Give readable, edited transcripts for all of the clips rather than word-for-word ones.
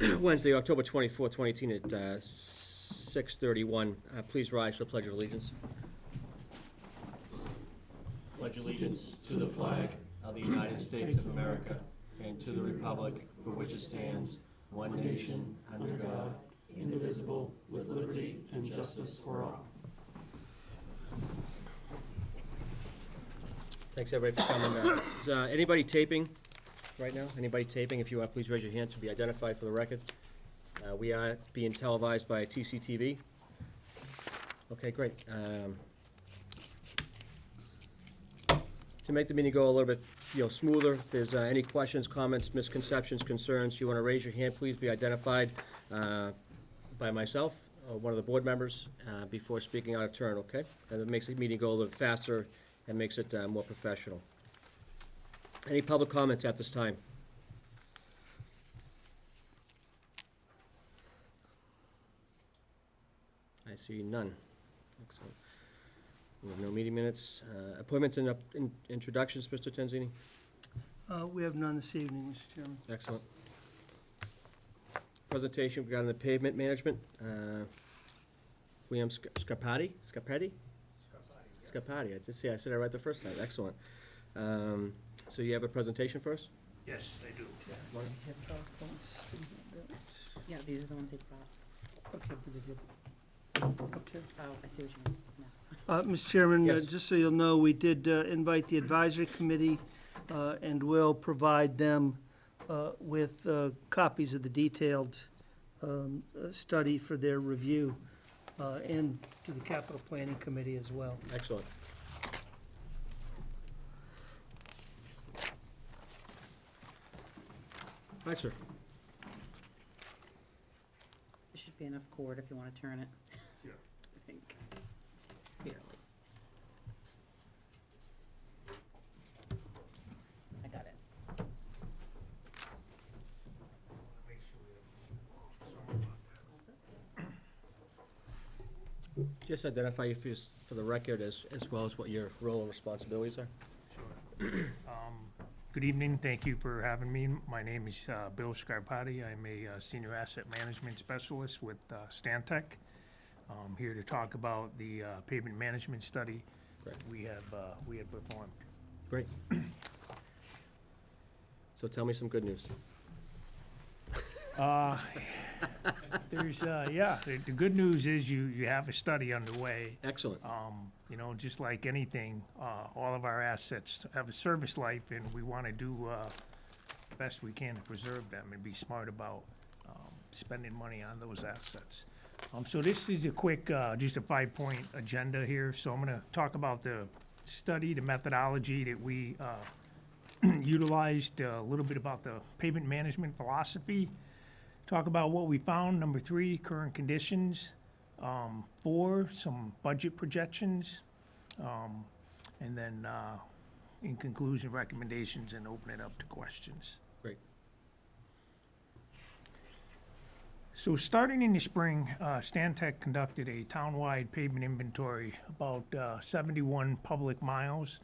Wednesday, October 24, 2018 at 6:31. Please rise for the Pledge of Allegiance. Pledge allegiance to the flag of the United States of America and to the republic for which it stands, one nation, under God, indivisible, with liberty and justice for all. Thanks, everybody, for coming. Is anybody taping right now? Anybody taping? If you are, please raise your hand to be identified for the record. We are being televised by TCTV. Okay, great. To make the meeting go a little bit, smoother, if there's any questions, comments, misconceptions, concerns, you want to raise your hand, please be identified by myself or one of the board members before speaking out of turn, okay? And it makes the meeting go a little faster and makes it more professional. Any public comments at this time? I see none. Excellent. We have no meeting minutes. Appointments and introductions, Mr. Tanzini? We have none this evening, Mr. Chairman. Excellent. Presentation regarding the pavement management. William Scarpati? Scarpati? Scarpati. I said it right the first time. Excellent. So you have a presentation for us? Yes, I do. Yeah, these are the ones they brought. Okay, pretty good. Okay. Oh, I see what you mean. No. Mr. Chairman, Yes. just so you'll know, we did invite the advisory committee and will provide them with copies of the detailed study for their review and to the capital planning committee as well. Excellent. All right, sir. There should be enough cord if you want to turn it. Yeah. I think. Barely. I got it. Just identify you for the record as well as what your role and responsibilities are. Sure. Good evening. Thank you for having me. My name is Bill Scarpati. I'm a senior asset management specialist with Stantec. I'm here to talk about the pavement management study Great. we have performed. Great. So tell me some good news. The good news is you have a study underway. Excellent. Just like anything, all of our assets have a service life, and we want to do the best we can to preserve them and be smart about spending money on those assets. So this is a quick, just a 5-point agenda here. So I'm going to talk about the study, the methodology that we utilized, a little bit about the pavement management philosophy, talk about what we found, number 3, current conditions, 4, some budget projections, and then in conclusion, recommendations, and open it up to questions. Great. So starting in the spring, Stantec conducted a townwide pavement inventory, about 71 public miles.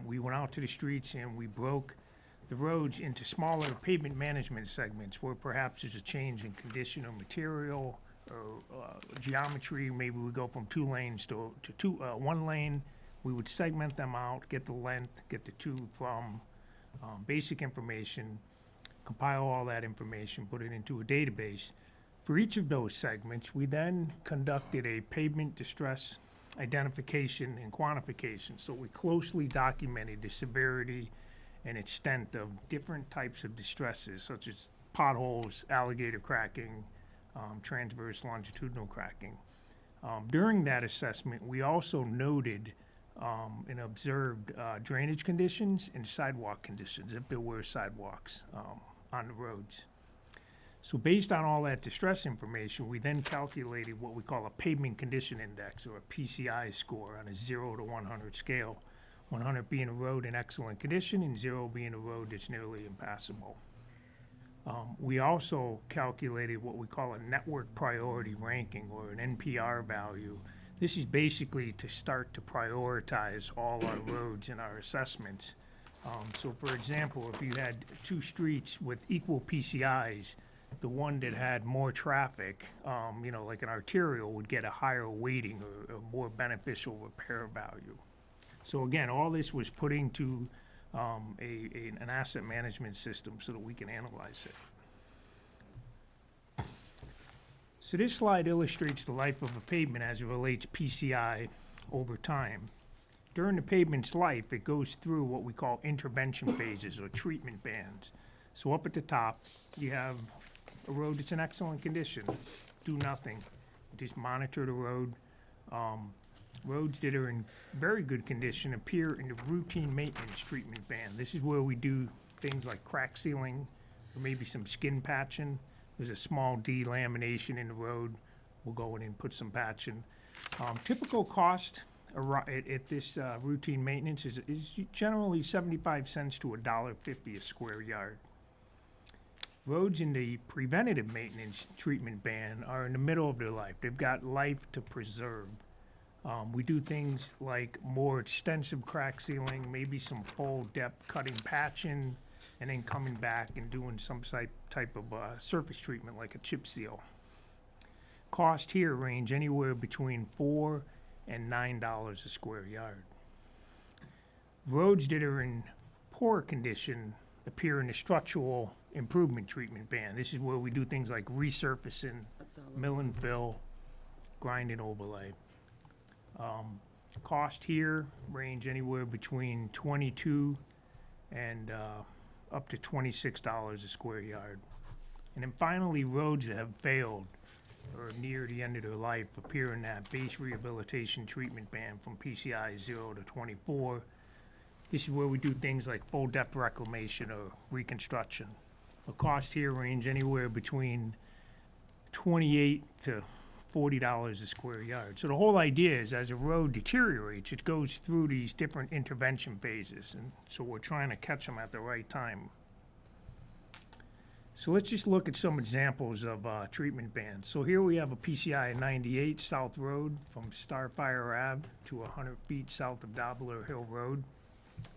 We went out to the streets and we broke the roads into smaller pavement management segments where perhaps there's a change in condition or material or geometry. Maybe we go from 2 lanes to 1 lane. We would segment them out, get the length, get the to from, basic information, compile all that information, put it into a database. For each of those segments, we then conducted a pavement distress identification and quantification. So we closely documented the severity and extent of different types of distresses, such as potholes, alligator cracking, transverse longitudinal cracking. During that assessment, we also noted and observed drainage conditions and sidewalk conditions, if there were sidewalks on the roads. So based on all that distress information, we then calculated what we call a pavement condition index, or a PCI score, on a 0 to 100 scale. 100 being a road in excellent condition and 0 being a road that's nearly impassable. We also calculated what we call a network priority ranking, or an NPR value. This is basically to start to prioritize all our roads in our assessments. So for example, if you had 2 streets with equal PCIs, the one that had more traffic, you know, like an arterial, would get a higher weighting or a more beneficial repair value. So again, all this was put into an asset management system so that we can analyze it. So this slide illustrates the life of a pavement as it relates PCI over time. During the pavement's life, it goes through what we call intervention phases or treatment bands. So up at the top, you have a road that's in excellent condition, do nothing, just monitor the road. Roads that are in very good condition appear in the routine maintenance treatment band. This is where we do things like crack sealing, or maybe some skin patching. There's a small delamination in the road. We'll go in and put some patching. Typical cost at this routine maintenance is generally 75 cents to $1.50 a square yard. Roads in the preventative maintenance treatment band are in the middle of their life. They've got life to preserve. We do things like more extensive crack sealing, maybe some full depth cutting patching, and then coming back and doing some type of surface treatment like a chip seal. Cost here range anywhere between $4 and $9 a square yard. Roads that are in poor condition appear in the structural improvement treatment band. This is where we do things like resurfacing, That's all. mill and fill, grind and overlay. Cost here range anywhere between $22 and up to $26 a square yard. And then finally, roads that have failed or near the end of their life appear in that base rehabilitation treatment band from PCI 0 to 24. This is where we do things like full depth reclamation or reconstruction. The cost here range anywhere between $28 to $40 a square yard. So the whole idea is as a road deteriorates, it goes through these different intervention phases. And so we're trying to catch them at the right time. So let's just look at some examples of treatment bands. So here we have a PCI 98 South Road from Starfire Ave to 100 feet south of Dobbler Hill Road.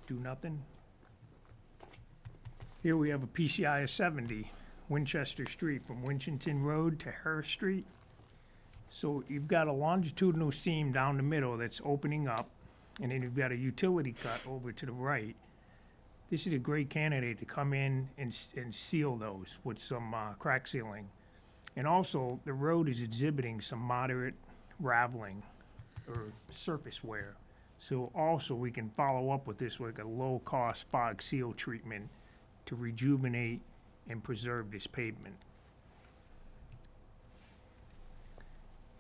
Do nothing. Here we have a PCI 70 Winchester Street from Winchton Road to Harris Street. So you've got a longitudinal seam down the middle that's opening up, and then you've got a utility cut over to the right. This is a great candidate to come in and seal those with some crack sealing. And also, the road is exhibiting some moderate raveling or surface wear. So also, we can follow up with this with a low-cost fog seal treatment to rejuvenate and preserve this pavement.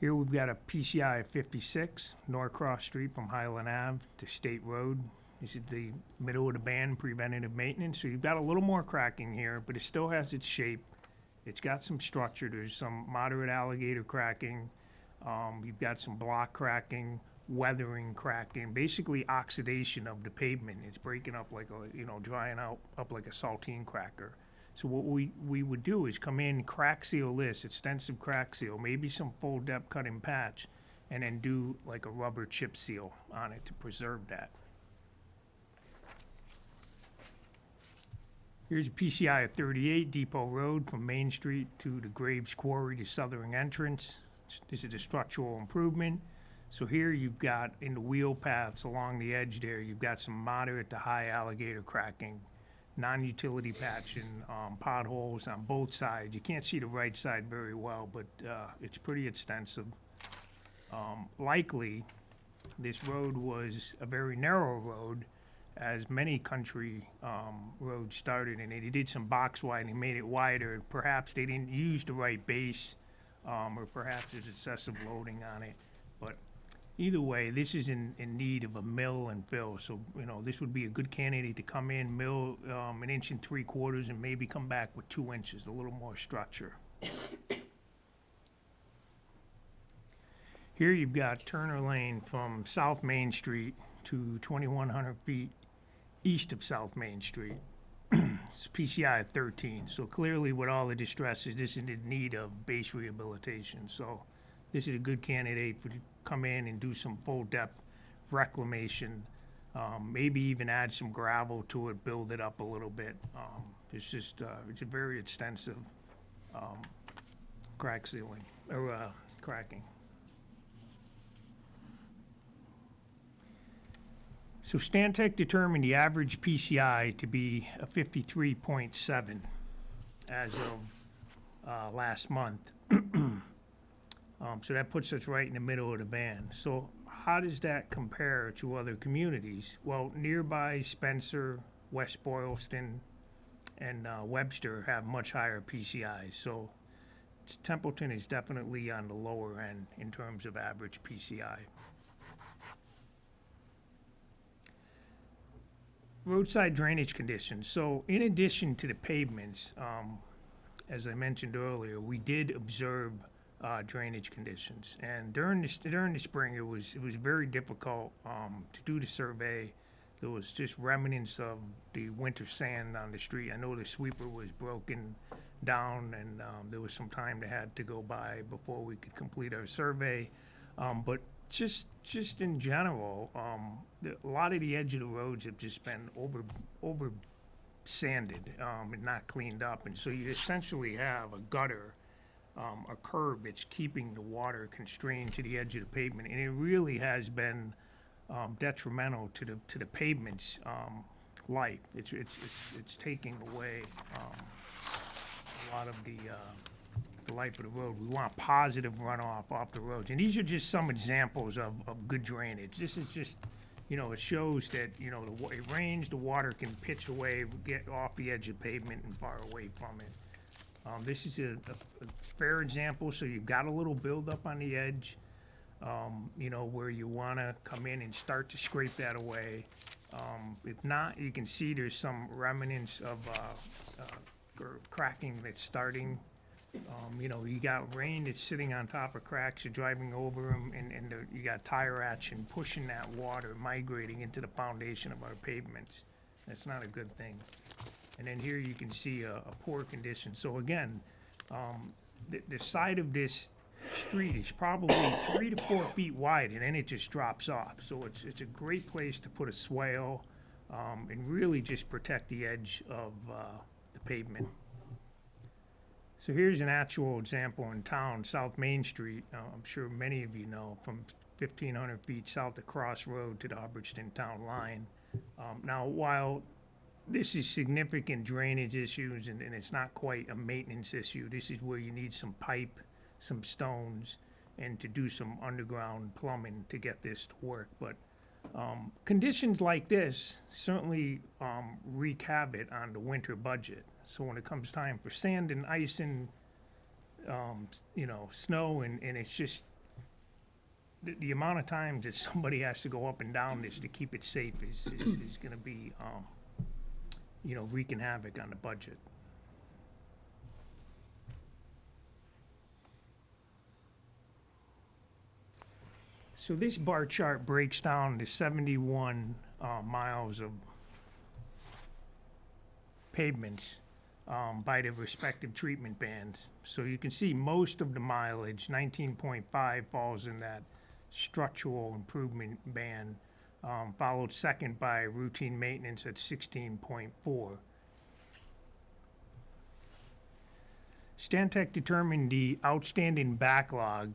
Here we've got a PCI 56, Norcross Street from Highland Ave to State Road. This is the middle of the band preventative maintenance. So you've got a little more cracking here, but it still has its shape. It's got some structure. There's some moderate alligator cracking. You've got some block cracking, weathering cracking, basically oxidation of the pavement. It's breaking up like a, drying out up like a saltine cracker. So what we would do is come in, crack seal this, extensive crack seal, maybe some full depth cut and patch, and then do like a rubber chip seal on it to preserve that. Here's a PCI of 38 Depot Road from Main Street to the Graves Quarry to Southern Entrance. This is a structural improvement. So here you've got in the wheel paths along the edge there, you've got some moderate to high alligator cracking, non-utility patching, potholes on both sides. You can't see the right side very well, but it's pretty extensive. Likely, this road was a very narrow road, as many country roads started, and they did some box widening, made it wider. Perhaps they didn't use the right base, or perhaps there's excessive loading on it. But either way, this is in need of a mill and fill. So, this would be a good candidate to come in, mill 1 3/4 inches, and maybe come back with 2 inches, a little more structure. Here you've got Turner Lane from South Main Street to 2,100 feet east of South Main Street. It's PCI 13. So clearly with all the distresses, this is in need of base rehabilitation. So this is a good candidate for to come in and do some full depth reclamation, maybe even add some gravel to it, build it up a little bit. It's a very extensive crack sealing, or cracking. So Stantec determined the average PCI to be a 53.7 as of last month. So that puts us right in the middle of the band. So how does that compare to other communities? Well, nearby Spencer, West Boylston, and Webster have much higher PCIs. So Templeton is definitely on the lower end in terms of average PCI. Roadside drainage conditions. So in addition to the pavements, as I mentioned earlier, we did observe drainage conditions. And during the spring, it was very difficult to do the survey. There was just remnants of the winter sand on the street. I know the sweeper was broken down, and there was some time that had to go by before we could complete our survey. But just in general, a lot of the edge of the roads have just been over sanded and not cleaned up, and so you essentially have a gutter, a curb that's keeping the water constrained to the edge of the pavement, and it really has been detrimental to the pavement's life. It's taking away a lot of the life of the road. We want positive runoff off the roads, and these are just some examples of good drainage. This is just, it shows that, it rains, the water can pitch away, get off the edge of pavement and far away from it. This is a fair example, so you've got a little buildup on the edge, where you want to come in and start to scrape that away. If not, you can see there's some remnants of cracking that's starting. You got rain that's sitting on top of cracks, you're driving over them, and you got tire action pushing that water, migrating into the foundation of our pavements. That's not a good thing. And then here you can see a poor condition. So again, the side of this street is probably 3 to 4 feet wide, and then it just drops off. So it's a great place to put a swale and really just protect the edge of the pavement. So here's an actual example in town, South Main Street. I'm sure many of you know, from 1,500 feet south of Cross Road to the Hubbardston Town line. Now, while this is significant drainage issues and it's not quite a maintenance issue, this is where you need some pipe, some stones, and to do some underground plumbing to get this to work. But conditions like this certainly wreak havoc on the winter budget. So when it comes time for sand and ice and, snow, and it's just, the amount of times that somebody has to go up and down this to keep it safe is gonna be, wreaking havoc on the budget. So this bar chart breaks down the 71 miles of pavements by the respective treatment bands. So you can see most of the mileage, 19.5, falls in that structural improvement band, followed second by routine maintenance at 16.4. Stantec determined the outstanding backlog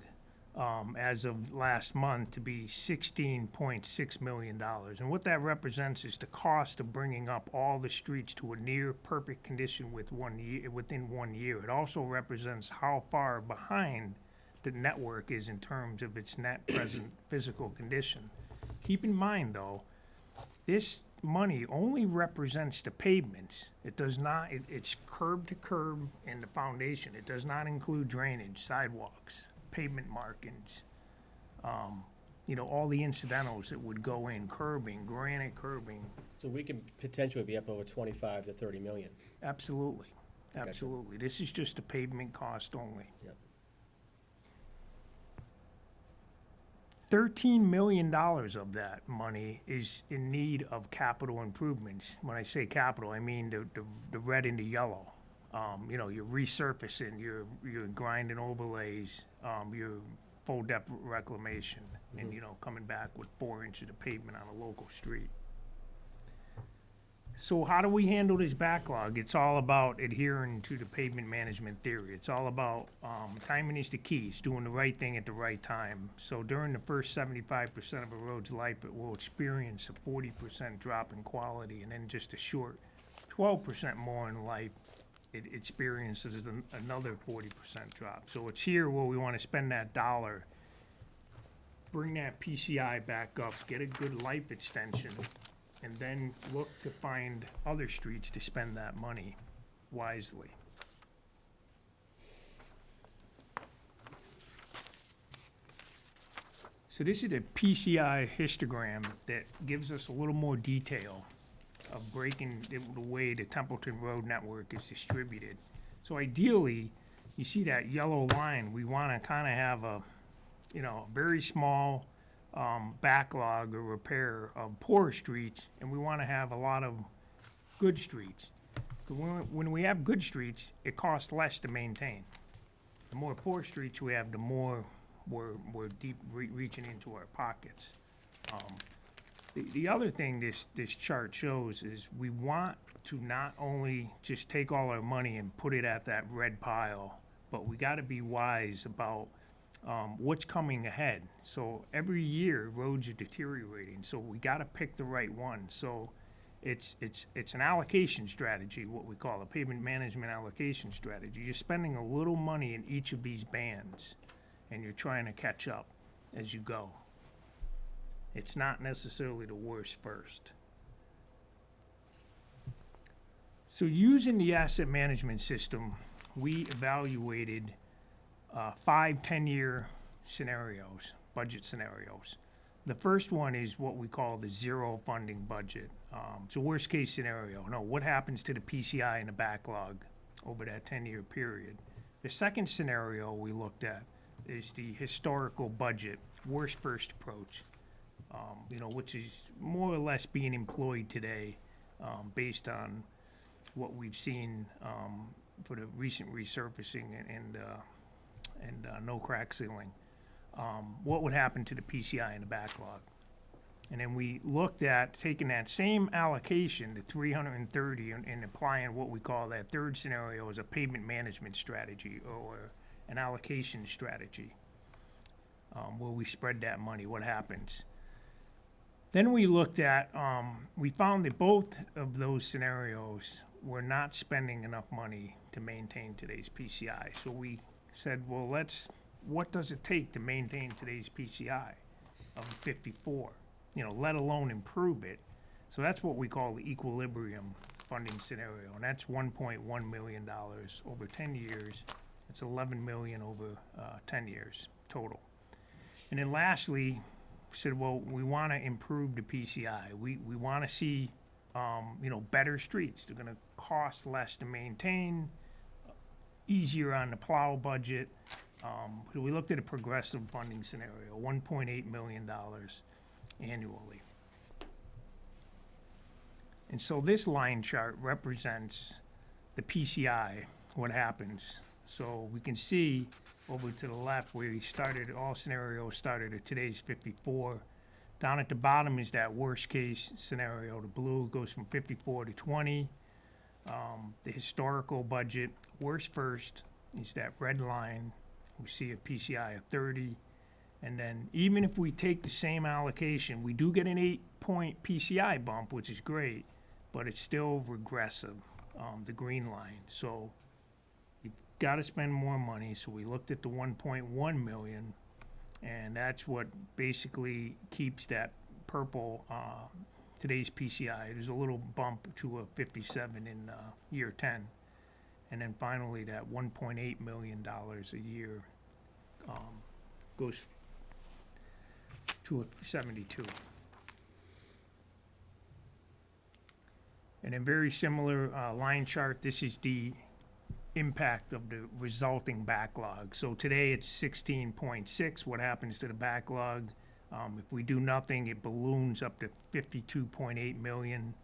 as of last month to be $16.6 million. And what that represents is the cost of bringing up all the streets to a near perfect condition within 1 year. It also represents how far behind the network is in terms of its net present physical condition. Keep in mind, though, this money only represents the pavements. It does not, it's curb to curb and the foundation. It does not include drainage, sidewalks, pavement markings, all the incidentals that would go in, curbing, granite curbing. So we could potentially be up over 25 to 30 million. Absolutely, Gotcha. absolutely. This is just a pavement cost only. Yep. $13 million of that money is in need of capital improvements. When I say capital, I mean the red and the yellow. You're resurfacing, you're grinding overlays, your full depth reclamation, and coming back with 4 inches of pavement on a local street. So how do we handle this backlog? It's all about adhering to the pavement management theory. It's all about timing is the key. It's doing the right thing at the right time. So during the first 75% of a road's life, it will experience a 40% drop in quality, and then just a short 12% more in life, it experiences another 40% drop. So it's here where we want to spend that dollar, bring that PCI back up, get a good life extension, and then look to find other streets to spend that money wisely. So this is a PCI histogram that gives us a little more detail of breaking the way the Templeton Road network is distributed. So ideally, you see that yellow line, we want to kind of have a, very small backlog or repair of poor streets, and we want to have a lot of good streets. 'Cause when we have good streets, it costs less to maintain. The more poor streets we have, the more we're deep reaching into our pockets. The other thing this chart shows is we want to not only just take all our money and put it at that red pile, but we got to be wise about what's coming ahead. So every year, roads are deteriorating, so we got to pick the right one. So it's an allocation strategy, what we call a pavement management allocation strategy. You're spending a little money in each of these bands, and you're trying to catch up as you go. It's not necessarily the worst first. So using the asset management system, we evaluated 5 10-year scenarios, budget scenarios. The first one is what we call the zero funding budget. It's a worst case scenario. No, what happens to the PCI and the backlog over that 10-year period? The second scenario we looked at is the historical budget, worst first approach, which is more or less being employed today based on what we've seen for the recent resurfacing and no crack sealing. What would happen to the PCI and the backlog? And then we looked at taking that same allocation, the 330, and applying what we call that third scenario as a pavement management strategy or an allocation strategy, where we spread that money. What happens? Then we looked at, we found that both of those scenarios were not spending enough money to maintain today's PCI. So we said, well, what does it take to maintain today's PCI of 54, let alone improve it? So that's what we call the equilibrium funding scenario, and that's $1.1 million over 10 years. It's 11 million over 10 years total. And then lastly, we said, well, we want to improve the PCI. We want to see, better streets. They're going to cost less to maintain, easier on the plow budget. So we looked at a progressive funding scenario, $1.8 million annually. And so this line chart represents the PCI, what happens. So we can see over to the left where he started, all scenarios started at today's 54. Down at the bottom is that worst case scenario. The blue goes from 54 to 20. The historical budget, worst first, is that red line. We see a PCI of 30. And then even if we take the same allocation, we do get an 8-point PCI bump, which is great, but it's still regressive, the green line. So you've got to spend more money. So we looked at the 1.1 million, and that's what basically keeps that purple, today's PCI. There's a little bump to a 57 in year 10. And then finally, that $1.8 million a year goes to a 72. And then very similar line chart, this is the impact of the resulting backlog. So today it's 16.6. What happens to the backlog? If we do nothing, it balloons up to 52.8 million.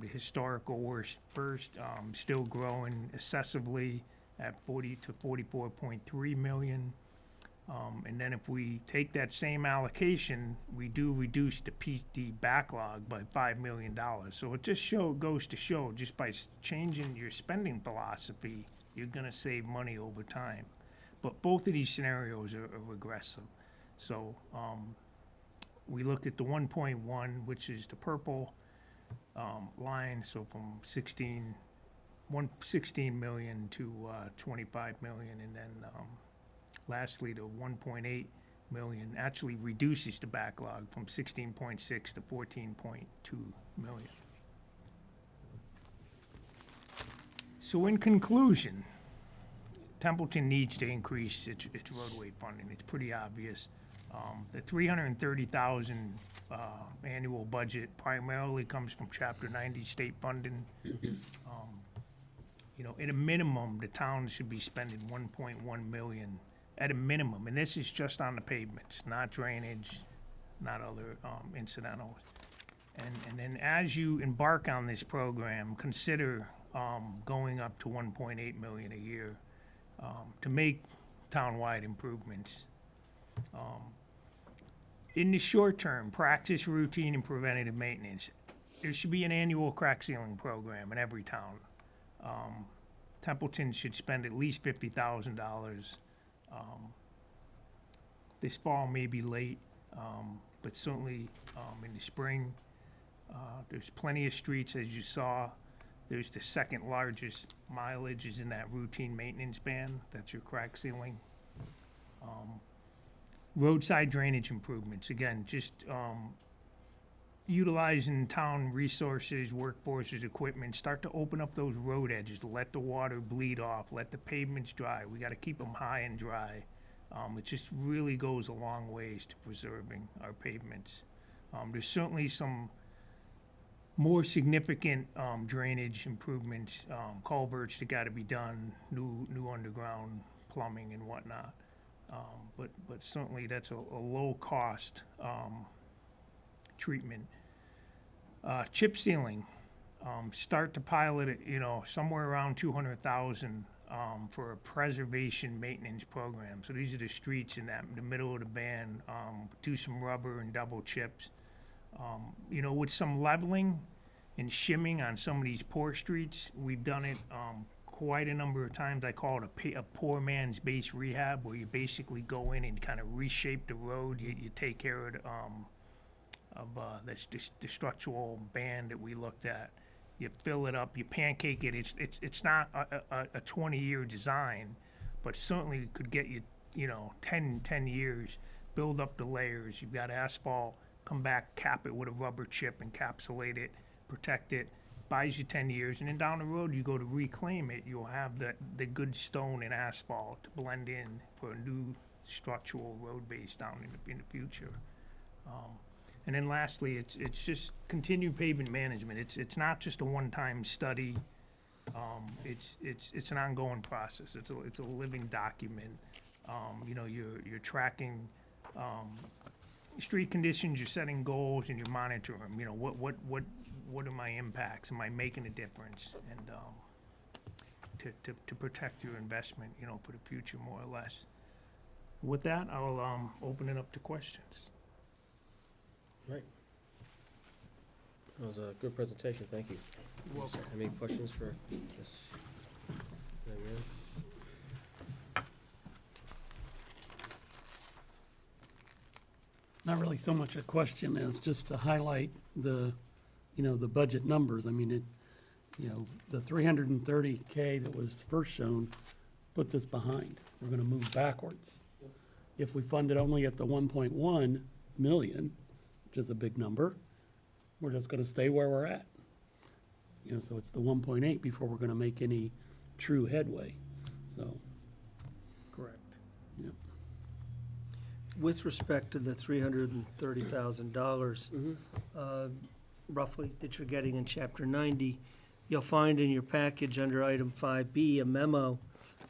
The historical worst first, still growing excessively at 40 to 44.3 million. And then if we take that same allocation, we do reduce the PD backlog by $5 million. So it just goes to show, just by changing your spending philosophy, you're gonna save money over time. But both of these scenarios are regressive. So, we looked at the 1.1, which is the purple, line, so from 16 million to, 25 million, and then, lastly, the 1.8 million actually reduces the backlog from 16.6 to 14.2 million. So in conclusion, Templeton needs to increase its roadway funding. It's pretty obvious. The $330,000 annual budget primarily comes from Chapter 90 state funding. You know, at a minimum, the town should be spending 1.1 million at a minimum, and this is just on the pavements, not drainage, not other incidentals. And then as you embark on this program, consider going up to 1.8 million a year to make townwide improvements. In the short term, practice routine and preventative maintenance. There should be an annual crack sealing program in every town. Templeton should spend at least $50,000. This fall may be late, but certainly in the spring. There's plenty of streets, as you saw. There's the second largest mileage is in that routine maintenance band. That's your crack sealing. Roadside drainage improvements, again, just utilizing town resources, workforces, equipment, start to open up those road edges, to let the water bleed off, let the pavements dry. We gotta keep them high and dry. It just really goes a long ways to preserving our pavements. There's certainly some more significant drainage improvements, culverts that gotta be done, new underground plumbing and whatnot. But certainly that's a low-cost treatment. Chip sealing, start to pilot it, you know, somewhere around 200,000 for a preservation maintenance program. So these are the streets in the middle of the band, do some rubber and double chips. You know, with some leveling and shimming on some of these poor streets, we've done it quite a number of times. I call it a poor man's base rehab, where you basically go in and kind of reshape the road. You take care of the structural band that we looked at. You fill it up, you pancake it. It's not a 20-year design, but certainly could get you, you know, 10 years. Build up the layers. You've got asphalt. Come back, cap it with a rubber chip, encapsulate it, protect it. Buys you 10 years, and then down the road you go to reclaim it, you'll have the good stone and asphalt to blend in for a new structural road base down in the future. And then lastly, it's just continued pavement management. It's not just a one-time study. It's an ongoing process. It's a living document. You know, you're tracking street conditions, you're setting goals, and you're monitoring them. You know, what are my impacts? Am I making a difference? And to protect your investment, you know, for the future, more or less. With that, I'll open it up to questions. Right. That was a good presentation, thank you. You're welcome. Any questions for this young man? Not really so much a question as just to highlight the, you know, the budget numbers. I mean, the 330K that was first shown puts us behind. We're gonna move backwards. If we fund it only at the 1.1 million, which is a big number, we're just gonna stay where we're at. You know, so it's the 1.8 before we're gonna make any true headway, so, Correct. yep. With respect to the $330,000, roughly, that you're getting in Chapter 90, you'll find in your package under item 5B a memo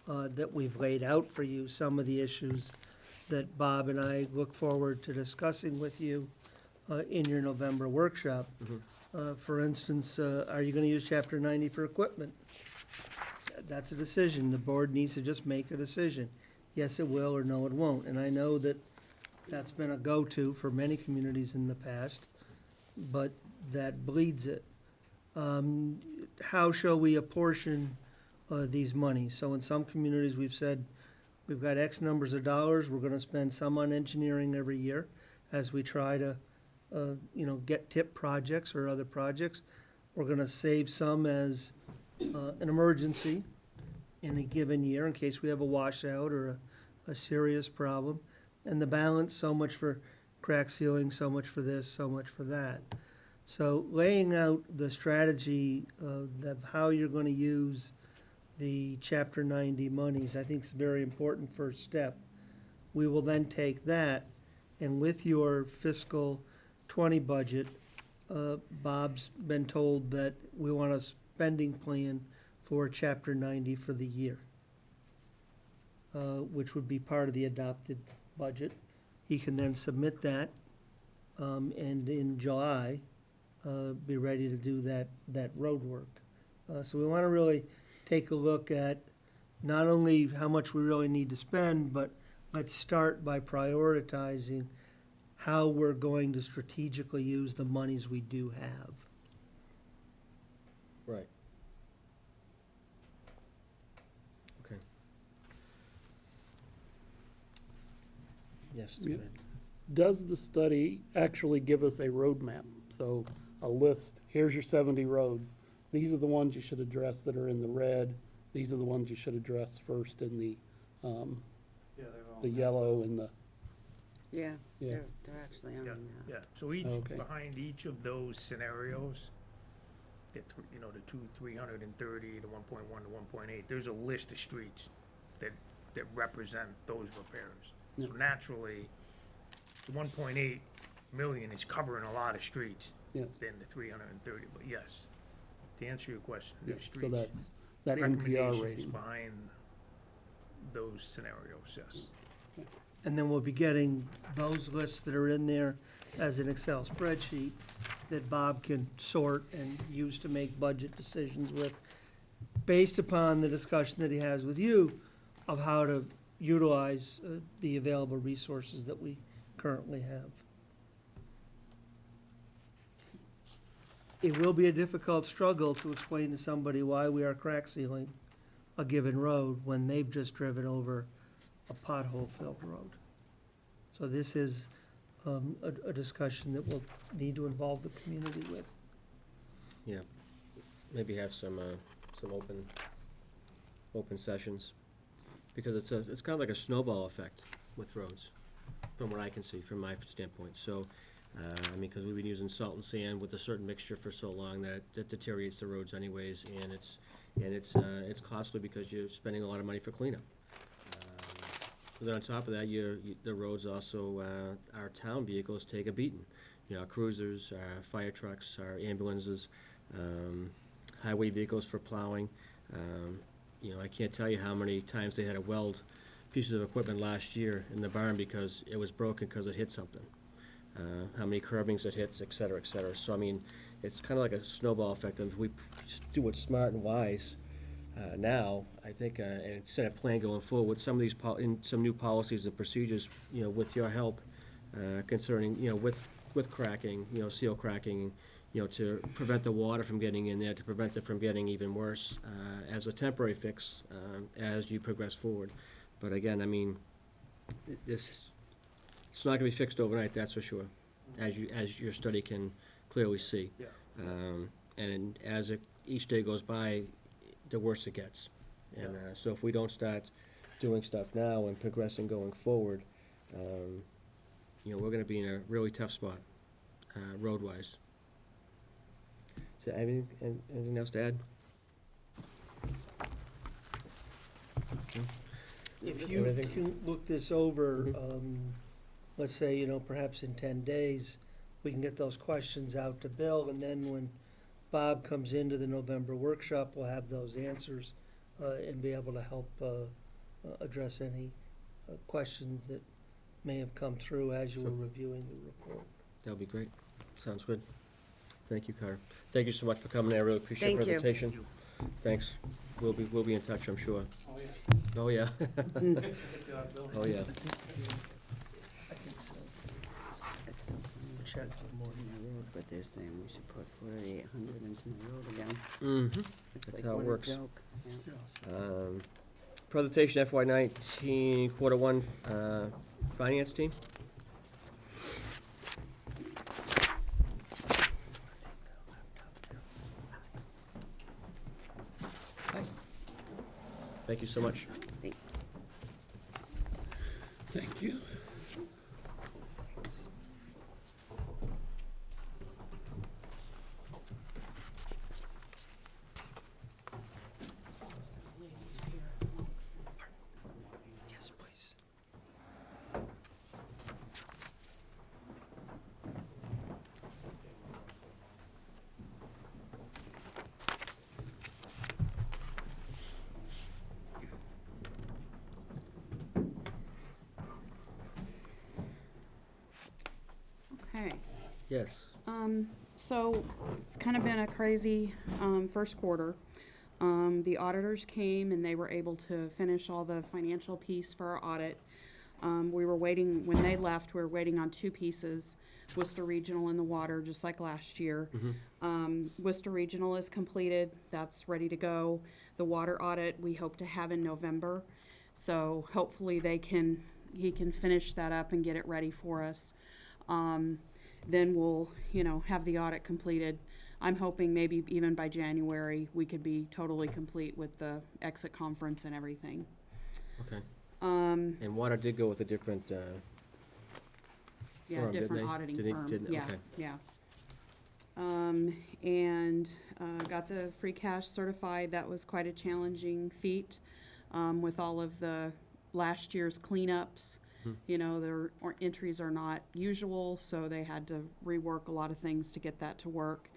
that we've laid out for you, some of the issues that Bob and I look forward to discussing with you in your November workshop. For instance, are you gonna use Chapter 90 for equipment? That's a decision. The board needs to just make a decision. yes, it will, or no, it won't. And I know that that's been a go-to for many communities in the past, but that bleeds it. How shall we apportion these monies? So in some communities, we've said, we've got X numbers of dollars, we're gonna spend some on engineering every year as we try to, get tip projects or other projects. We're gonna save some as an emergency in a given year in case we have a washout or a serious problem. And the balance, so much for crack sealing, so much for this, so much for that. So laying out the strategy of how you're gonna use the Chapter 90 monies, I think is a very important first step. We will then take that, and with your fiscal 20 budget, Bob's been told that we want a spending plan for Chapter 90 for the year, which would be part of the adopted budget. He can then submit that, and in July, be ready to do that road work. So we want to really take a look at not only how much we really need to spend, but let's start by prioritizing how we're going to strategically use the monies we do have. Right. Okay. Yes, go Yeah. ahead. Does the study actually give us a roadmap? So a list, here's your 70 roads. These are the ones you should address that are in the red. These are the ones you should address first in the yellow and the, Yeah, Yeah. they're actually on Yeah, that. yeah, so each, Okay. behind each of those scenarios, the 330, the 1.1 to 1.8, there's a list of streets that represent those repairs. So Yeah. naturally, the 1.8 million is covering a lot of streets Yeah. than the 330, but yes, to answer your question, yeah, there's so streets, that's, that NPR recommendations rating. behind those scenarios, yes. And then we'll be getting those lists that are in there as an Excel spreadsheet that Bob can sort and use to make budget decisions with, based upon the discussion that he has with you of how to utilize the available resources that we currently have. It will be a difficult struggle to explain to somebody why we are crack sealing a given road when they've just driven over a pothole-filled road. So this is a discussion that we'll need to involve the community with. Yeah, maybe have some open sessions, because it's kind of like a snowball effect with roads, from what I can see, from my standpoint. So, I mean, because we've been using salt and sand with a certain mixture for so long that it deteriorates the roads anyways, and it's costly because you're spending a lot of money for cleanup. But then on top of that, the roads also, our town vehicles take a beating. You know, our cruisers, our fire trucks, our ambulances, highway vehicles for plowing. You know, I can't tell you how many times they had to weld pieces of equipment last year in the barn because it was broken because it hit something. How many curbings it hits, et cetera, et cetera. So, I mean, it's kind of like a snowball effect. And if we do it smart and wise now, I think, and set a plan going forward with some of these, some new policies and procedures, you know, with your help concerning, you know, with cracking, you know, seal cracking, you know, to prevent the water from getting in there, to prevent it from getting even worse as a temporary fix as you progress forward. But again, I mean, it's not gonna be fixed overnight, that's for sure, as your study can clearly see. Yeah. And as each day goes by, the worse it gets. And so if we don't start doing stuff now and progressing going forward, you know, we're gonna be in a really tough spot, road-wise. So, anything else to add? If you Everything? can look this over, Mhm. let's say, you know, perhaps in 10 days, we can get those questions out to Bill, and then when Bob comes into the November workshop, we'll have those answers and be able to help address any questions that may have come through as you were reviewing the report. That would be great. Sounds good. Thank you, Carter. Thank you so much for coming. I really appreciate the Thank you. presentation. Thanks. We'll be in touch, I'm sure. Oh, Oh, yeah. Oh, yeah. I think so. It's so funny, it's Check just more. in the road, but they're saying we should put 4,800 into the road again. Mm-hmm. It's That's like, how it what a works. joke. Yeah. Presentation FY '19, quarter one, finance team. Thank you so much. Thanks. Thank you. Yes, please. Okay. Yes. So it's kind of been a crazy first quarter. The auditors came and they were able to finish all the financial piece for our audit. We were waiting, when they left, we were waiting on two pieces, Worcester Regional and the water, just like last year. Worcester Regional is completed, that's ready to go. The water audit, we hope to have in November. So hopefully he can finish that up and get it ready for us. Then we'll, have the audit completed. I'm hoping maybe even by January, we could be totally complete with the exit conference and everything. Okay. And water did go with a different, Yeah, firm, didn't different they? auditing Did they- firm, didn't- yeah, okay. yeah. And got the free cash certified, that was quite a challenging feat, with all of the last year's cleanups. Their entries are not usual, so they had to rework a lot of things to get that to work.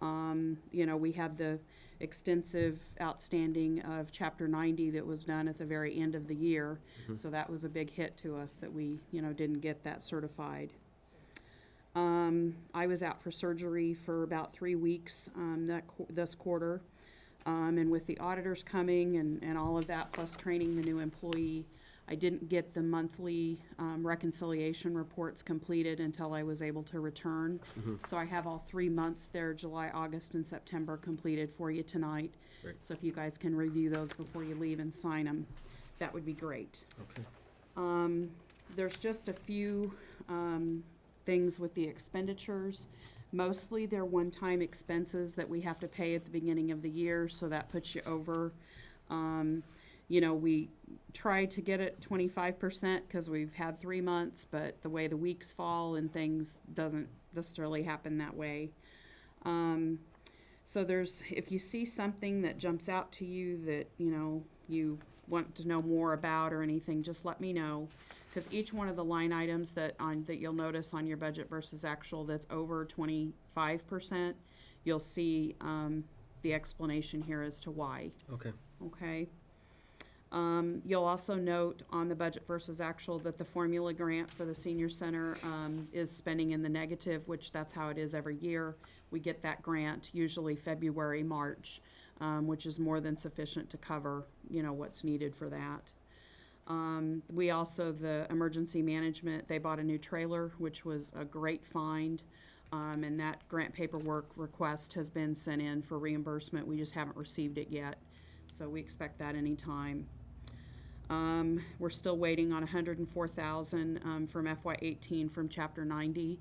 We had the extensive outstanding of Chapter 90 that was done at the very end of the year. So that was a big hit to us that we, didn't get that certified. I was out for surgery for about 3 weeks this quarter. And with the auditors coming and all of that, plus training the new employee, I didn't get the monthly reconciliation reports completed until I was able to return. So I have all 3 months there, July, August, and September, completed for you tonight. Great. So if you guys can review those before you leave and sign them, that would be great. okay. There's just a few things with the expenditures. Mostly they're one-time expenses that we have to pay at the beginning of the year, so that puts you over. We try to get it 25% because we've had 3 months, but the way the weeks fall and things doesn't necessarily happen that way. So if you see something that jumps out to you that, you want to know more about or anything, just let me know. Because each one of the line items that you'll notice on your budget versus actual that's over 25%, you'll see the explanation here as to why. Okay. Okay. You'll also note on the budget versus actual that the formula grant for the senior center is spending in the negative, which that's how it is every year. We get that grant usually February, March, which is more than sufficient to cover, what's needed for that. We also, the emergency management, they bought a new trailer, which was a great find. And that grant paperwork request has been sent in for reimbursement. We just haven't received it yet. So we expect that anytime. We're still waiting on $104,000 from FY18 from Chapter 90.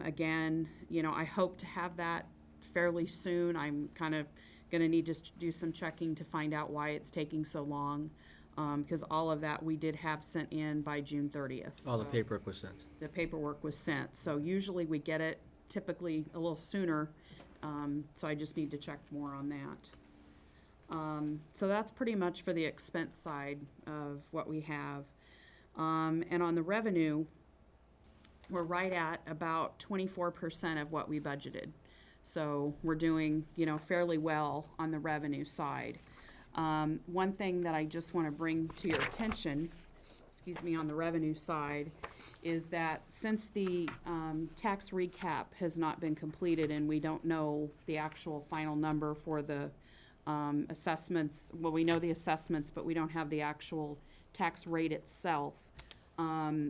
Again, I hope to have that fairly soon. I'm kind of going to need to do some checking to find out why it's taking so long, because all of that we did have sent in by June 30th. All the So paperwork was sent. the paperwork was sent. So usually we get it typically a little sooner, so I just need to check more on that. So that's pretty much for the expense side of what we have. And on the revenue, we're right at about 24% of what we budgeted. So we're doing, fairly well on the revenue side. One thing that I just want to bring to your attention, on the revenue side, is that since the tax recap has not been completed and we don't know the actual final number for the assessments, well, we know the assessments, but we don't have the actual tax rate itself.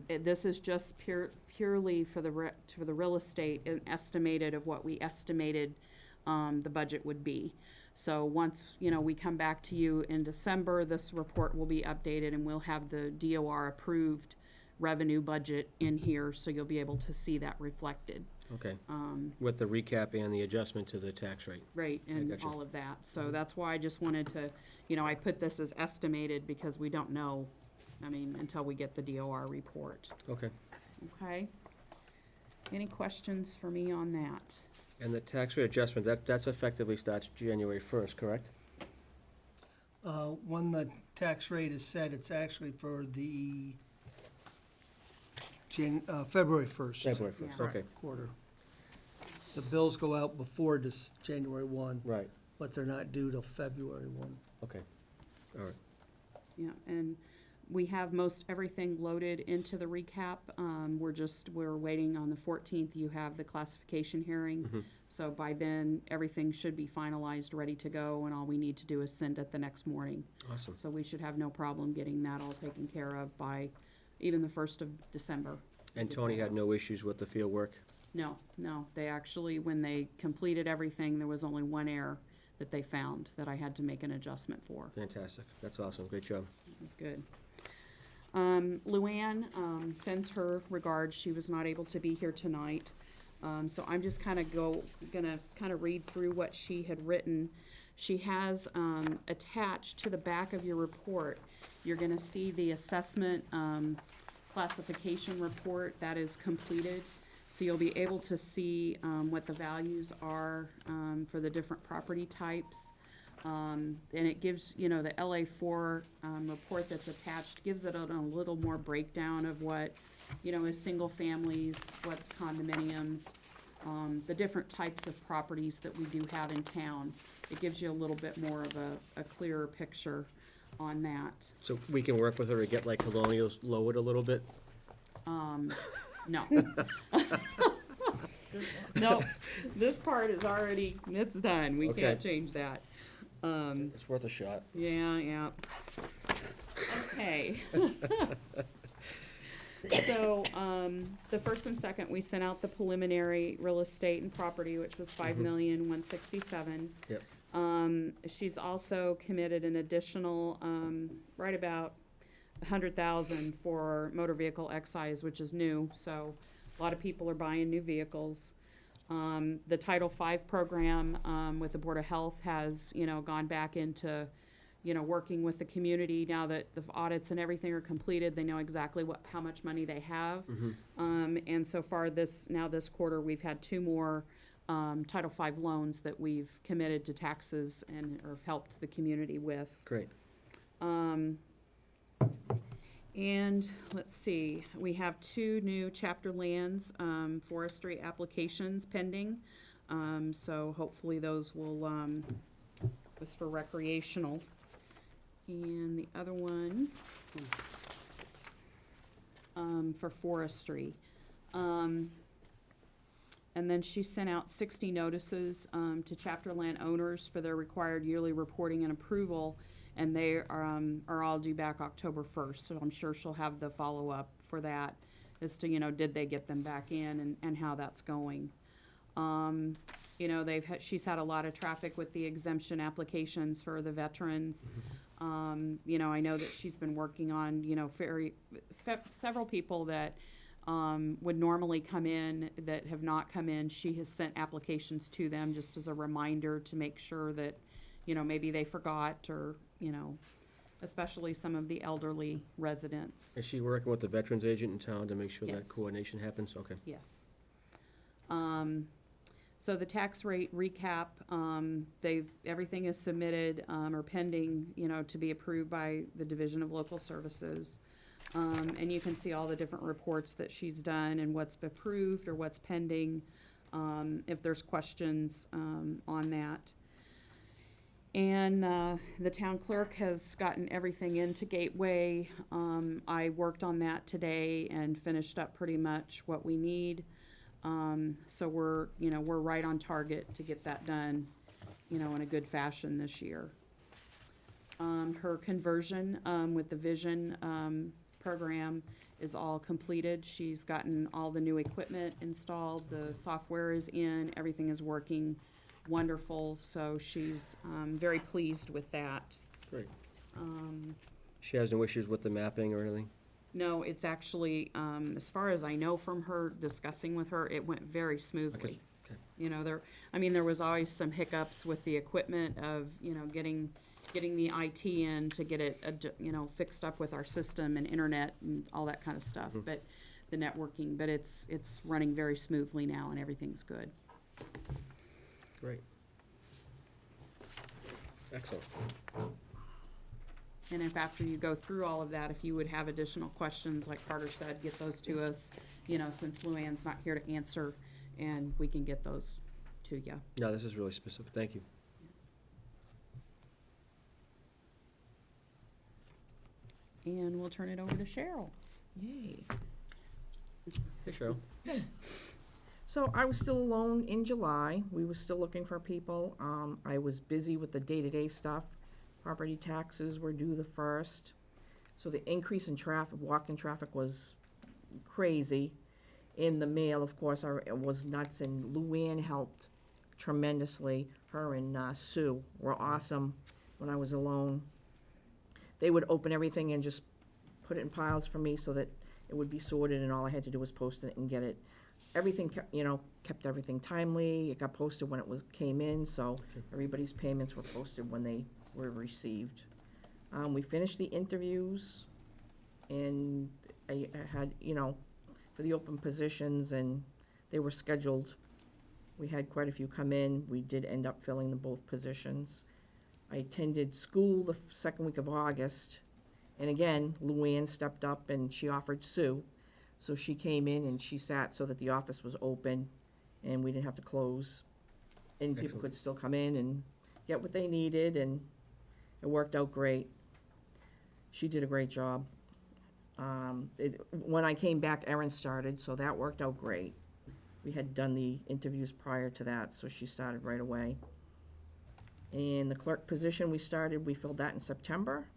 This is just purely for the real estate, an estimated of what we estimated the budget would be. So once, we come back to you in December, this report will be updated and we'll have the DOR approved revenue budget in here, so you'll be able to see that reflected. Okay, with the recap and the adjustment to the tax rate. Right, and gotcha. all of that. So that's why I just wanted to, I put this as estimated because we don't know, until we get the DOR report. Okay, Okay? Any questions for me on that? and the tax rate adjustment, that's effectively starts January 1st, correct? When the tax rate is set, it's actually for the February 1st. February 1st, Yeah. okay, Quarter. The bills go out before this January 1, right, but they're not due till February 1. okay, all right. Yeah, and we have most everything loaded into the recap. We're waiting on the 14th. You have the classification hearing. Mhm. So by then, everything should be finalized, ready to go, and all we need to do is send it the next morning. Awesome. So we should have no problem getting that all taken care of by even the 1st of December. And Tony had no issues with the field work? No, they actually, when they completed everything, there was only one error that they found that I had to make an adjustment for. Fantastic, that's awesome, great job. That's good. Luann sends her regards. She was not able to be here tonight. So I'm just gonna read through what she had written. She has attached to the back of your report, you're gonna see the assessment classification report that is completed. So you'll be able to see what the values are for the different property types. And it gives, the LA4 report that's attached, gives it a little more breakdown of what, is single families, what's condominiums, the different types of properties that we do have in town. It gives you a little bit more of a clearer picture on that. So we can work with her to get like colonials lowered a little bit? No. No, this part is already, it's done. We Okay. can't change that. It's worth a shot. Yeah. Okay. So, the first and second, we sent out the preliminary real estate and property, which was $5,167,000. Yep. She's also committed an additional, right about $100,000 for motor vehicle excise, which is new, so a lot of people are buying new vehicles. The Title V program, with the Board of Health has, gone back into, working with the community now that the audits and everything are completed. They know exactly how much money they have. And so far this quarter, we've had 2 more, Title V loans that we've committed to taxes and or have helped the community with. Great. And let's see, we have 2 new chapter lands, forestry applications pending. So hopefully those will, was for recreational. And the other one, for forestry. And then she sent out 60 notices, to chapter land owners for their required yearly reporting and approval. And they are all due back October 1st, so I'm sure she'll have the follow-up for that as to, did they get them back in and how that's going. She's had a lot of traffic with the exemption applications for the veterans. I know that she's been working on, several people that would normally come in that have not come in. She has sent applications to them just as a reminder to make sure that, maybe they forgot or, especially some of the elderly residents. Is she working with the veterans agent in town to make sure Yes. that coordination happens? Okay. Yes. So the tax rate recap, everything is submitted, or pending, to be approved by the Division of Local Services. And you can see all the different reports that she's done and what's approved or what's pending, if there's questions, on that. And the town clerk has gotten everything into Gateway. I worked on that today and finished up pretty much what we need. So we're right on target to get that done in a good fashion this year. Her conversion, with the Vision, program is all completed. She's gotten all the new equipment installed, the software is in, everything is working wonderful, so she's, very pleased with that. Great. She has no issues with the mapping or anything? No, it's actually, as far as I know from her, discussing with her, it went very smoothly. Okay. There was always some hiccups with the equipment of, getting the IT in to get it, fixed up with our system and internet and all that kind of stuff, but the networking, but it's running very smoothly now and everything's good. Great. Excellent. And if after you go through all of that, if you would have additional questions, like Carter said, get those to us, since Luann's not here to answer, and we can get those to you. No, this is really specific. Thank you. And we'll turn it over to Cheryl. Yay. Hey, Cheryl. So I was still alone in July. We were still looking for people. I was busy with the day-to-day stuff. Property taxes were due the 1st. So the increase in traffic, walk-in traffic was crazy. In the mail, of course, it was nuts, and Luann helped tremendously. Her and Sue were awesome when I was alone. They would open everything and just put it in piles for me so that it would be sorted, and all I had to do was post it and get it. Everything, kept everything timely. It got posted when came in, so everybody's payments were posted when they were received. We finished the interviews, and I had, for the open positions, and they were scheduled. We had quite a few come in. We did end up filling both positions. I attended school the second week of August, and again, Luann stepped up and she offered Sue. So she came in and she sat so that the office was open and we didn't have to close. And people Excellent. could still come in and get what they needed, and it worked out great. She did a great job. When I came back, Erin started, so that worked out great. We had done the interviews prior to that, so she started right away. And the clerk position we filled that in September.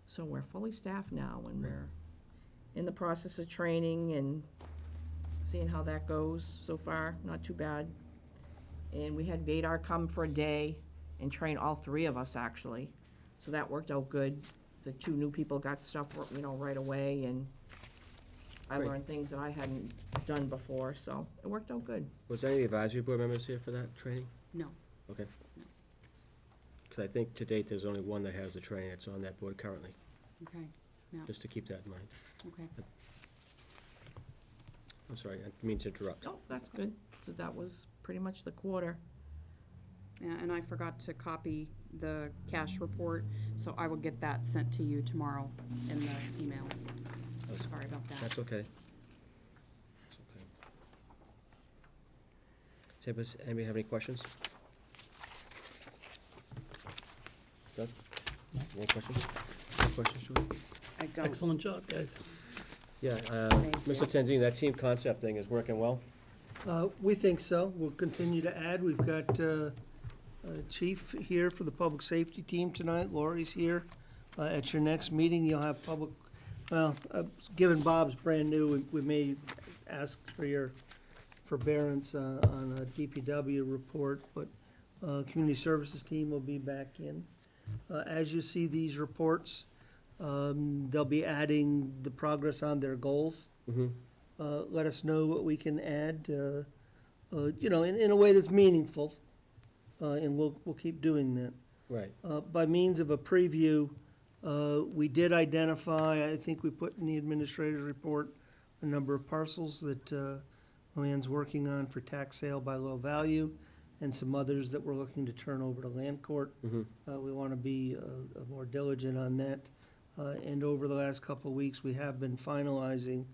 So we're fully staffed now, and we're in the process of training and seeing how that goes so far. Not too bad. And we had Vadar come for a day and train all 3 of us, actually. So that worked out good. The 2 new people got stuff, right away, and I Great. learned things that I hadn't done before, so it worked out good. Was any of the advisory board members here for that training? No. Okay. Because I think to date, there's only one that has the training that's on that board currently, Okay, just to keep that in mind. okay. I'm sorry, I didn't mean to interrupt. Oh, that's good. So that was pretty much the quarter. Yeah, and I forgot to copy the cash report, so I will get that sent to you tomorrow in the email. Sorry about that. That's okay. That's okay. Does anybody have any questions? Doug? Any questions? Any questions, Julie? I don't. Excellent job, guys. Yeah, Thank you. Mr. Tenzini, that team concept thing is working well? We think so. We'll continue to add. We've got Chief here for the public safety team tonight. Lori's here. At your next meeting, you'll have given Bob's brand new, we may ask for your forbearance on a DPW report, but community services team will be back in. As you see these reports, they'll be adding the progress on their goals. Mm-hmm. Let us know what we can add, in a way that's meaningful, and we'll keep doing that. Right. By means of a preview, we did identify, I think we put in the administrator's report, a number of parcels that Luann's working on for tax sale by low value, and some others that we're looking to turn over to land court. Mm-hmm. We want to be more diligent on that. And over the last couple of weeks, we have been finalizing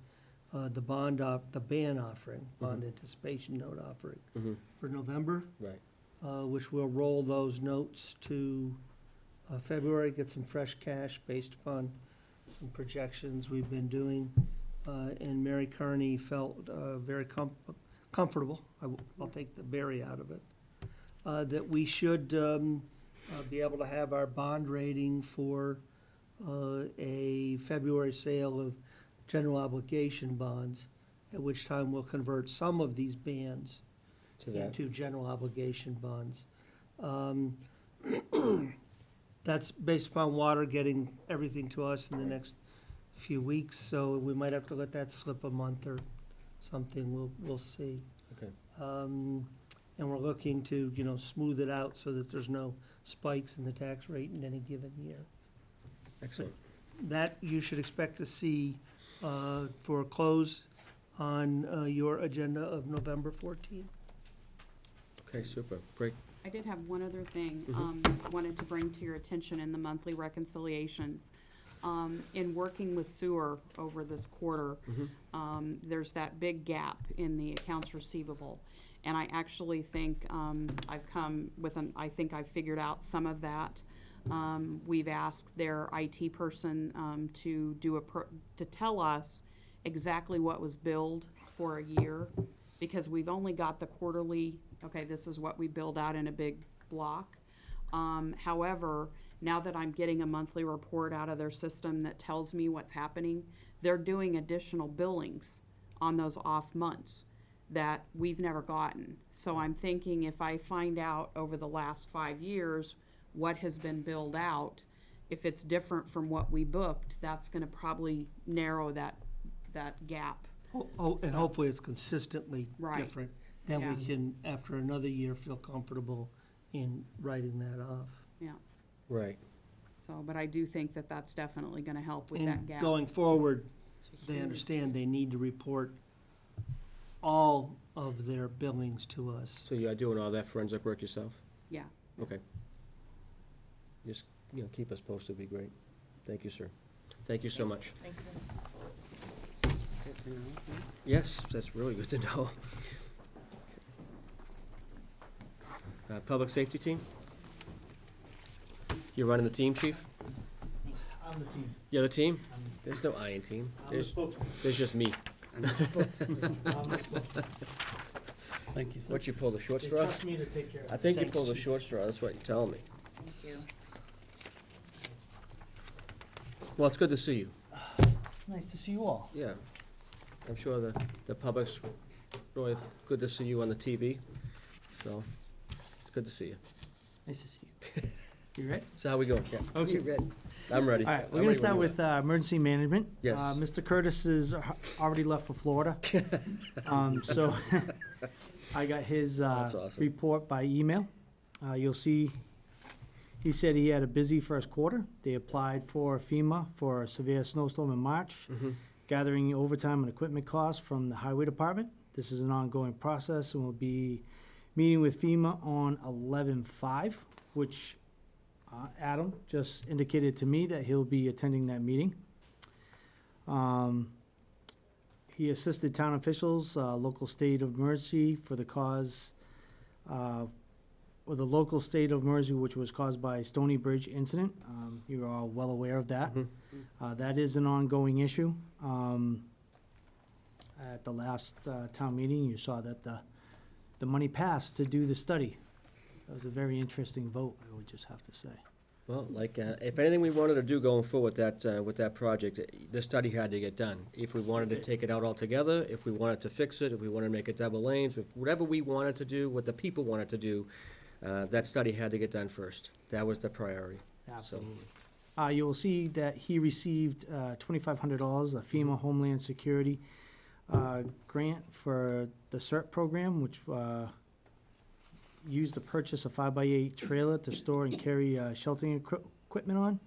the ban offering, bond anticipation note offering Mm-hmm. for November, Right. which will roll those notes to February, get some fresh cash based upon some projections we've been doing. And Mary Kearney felt very comfortable. I'll take the berry out of it. that we should be able to have our bond rating for a February sale of general obligation bonds, at which time we'll convert some of these bands To that. into general obligation bonds. That's based upon water getting everything to us in the next few weeks, so we might have to let that slip a month or something, we'll see. Okay. And we're looking to, smooth it out so that there's no spikes in the tax rate in any given year. Excellent. That you should expect to see for a close on your agenda of November 14th. Okay, super, great. I did have one other thing, wanted to bring to your attention in the monthly reconciliations. In working with sewer over this quarter, there's that big gap in the accounts receivable. And I actually think, I've come with I think I've figured out some of that. We've asked their IT person, to do to tell us exactly what was billed for a year, because we've only got the quarterly, okay, this is what we billed out in a big block. However, now that I'm getting a monthly report out of their system that tells me what's happening, they're doing additional billings on those off months that we've never gotten. So I'm thinking if I find out over the last 5 years what has been billed out, if it's different from what we booked, that's gonna probably narrow that gap. Oh, and hopefully it's consistently Right. different. Then we Yeah. can, after another year, feel comfortable in writing that off. Yeah, Right. so, but I do think that that's definitely gonna help with that And gap. going forward, they understand they need to report all of their billings to us. So you are doing all that forensic work yourself? Yeah. Okay. Just, keep us posted, would be great. Thank you, sir. Thank you so much. Thank you. It's good to know, huh? Yes, that's really good to know. Public safety team? You're running the team, chief? I'm the team. You're the team? There's no I in team. I'm the spokesman. There's just me. I'm not supposed to. I'm the spokesman. Thank you, sir. What, you pull the short They straw? trust me to take care of it. I think you Thanks, pulled the Chief. short straw, that's what you're telling me. Thank you. Well, it's good to see you. It's nice to see you all. Yeah. I'm sure the public's really good to see you on the TV, so it's good to see you. Nice to see you. You ready? So how we going? Yeah, Okay. You ready? I'm ready. All right, I'm we're gonna ready start when you with emergency management. Yes. Mr. Curtis is already left for Florida. So I got his That's awesome. report by email. You'll see, he said he had a busy first quarter. They applied for FEMA for a severe snowstorm in March, gathering overtime and equipment costs from the highway department. This is an ongoing process, and we'll be meeting with FEMA on 11/5, which Adam just indicated to me that he'll be attending that meeting. He assisted town officials, local state of emergency for the cause, or the local state of emergency, which was caused by Stony Bridge incident. You're all well aware of that. That is an ongoing issue. At the last town meeting, you saw that the money passed to do the study. That was a very interesting vote, I would just have to say. Well, if anything we wanted to do going forward with that project, the study had to get done. If we wanted to take it out altogether, if we wanted to fix it, if we wanted to make it double lanes, whatever we wanted to do, what the people wanted to do, that study had to get done first. That was the priority. Absolutely. You will see that he received $2,500, a FEMA Homeland Security grant for the CERT program, which used to purchase a 5x8 trailer to store and carry sheltering equipment on.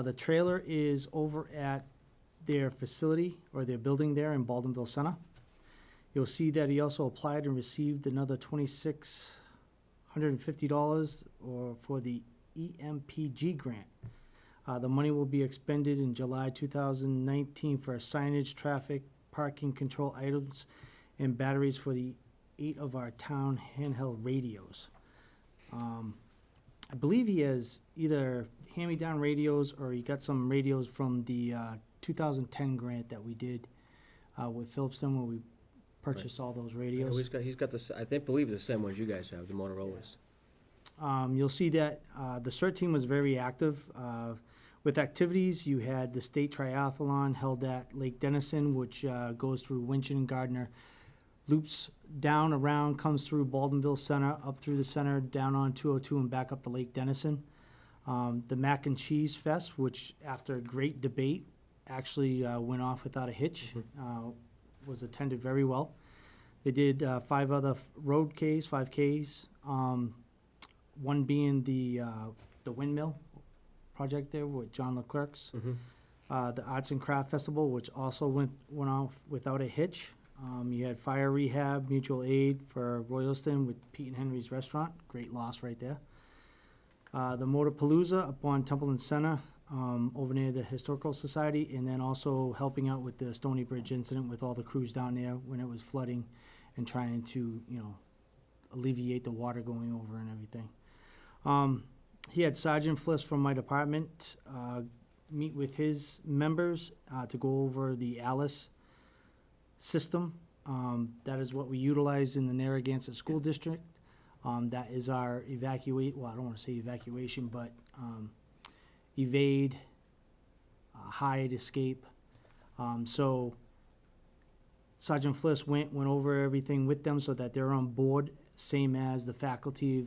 The trailer is over at their facility, or their building there in Baldenville Center. You'll see that he also applied and received another $2,650 for the EMPG grant. The money will be expended in July 2019 for signage, traffic, parking control items, and batteries for the 8 of our town handheld radios. I believe he has either hand-me-down radios, or he got some radios from the 2010 grant that we did with Phillipston, where we purchased all those Oh, radios. he's got believe the same ones you guys have, the Motorola's. You'll see that the CERT team was very active. With activities, you had the state triathlon held at Lake Dennison, which goes through Winchton and Gardner, loops down, around, comes through Baldenville Center, up through the center, down on 202 and back up to Lake Dennison. The Mac and Cheese Fest, which after a great debate, actually went off without a hitch, was attended very well. They did 5 other road Ks, 5Ks, one being the windmill project there with John Leclerc's. The Arts and Craft Festival, which also went off without a hitch. You had fire rehab, mutual aid for Royalston with Pete and Henry's Restaurant. Great loss right there. The Motorpalooza up on Templeton Center, over near the Historical Society, and then also helping out with the Stony Bridge incident with all the crews down there when it was flooding and trying to, alleviate the water going over and everything. He had Sergeant Fliss from my department meet with his members to go over the Alice system. That is what we utilize in the Narragansett School District. That is our I don't want to say evacuation, but evade, hide, escape. So Sergeant Fliss went over everything with them so that they're on board, same as the faculty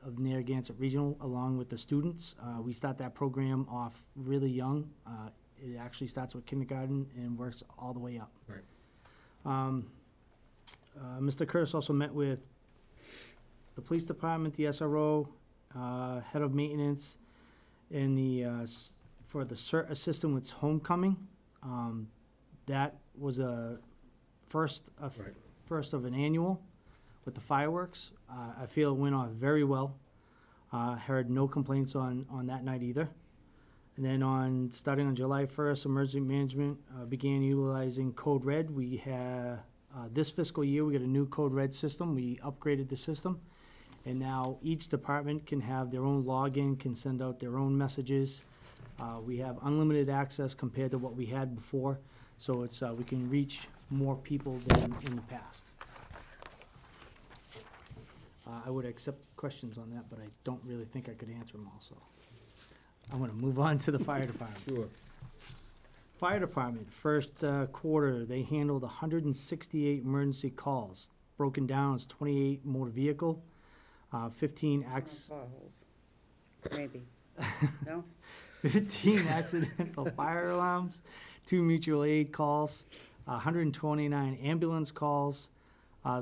of Narragansett Regional, along with the students. We start that program off really young. It actually starts with kindergarten and works all the way up. Right. Mr. Curtis also met with the police department, the SRO, head of maintenance, and for the CERT assistant with homecoming. That was a first of an annual with the fireworks. I feel it went off very well. Heard no complaints on that night either. And then starting on July 1st, emergency management began utilizing Code Red. We have, this fiscal year, we got a new Code Red system. We upgraded the system. And now each department can have their own login, can send out their own messages. We have unlimited access compared to what we had before. So it's, we can reach more people than in the past. I would accept questions on that, but I don't really think I could answer them all, so. I'm gonna move on to the fire department. Sure. Fire department, first quarter, they handled 168 emergency calls. Broken down as 28 motor vehicle, 15 Potholes. Maybe. No? 15 accidental fire alarms, 2 mutual aid calls, 129 ambulance calls.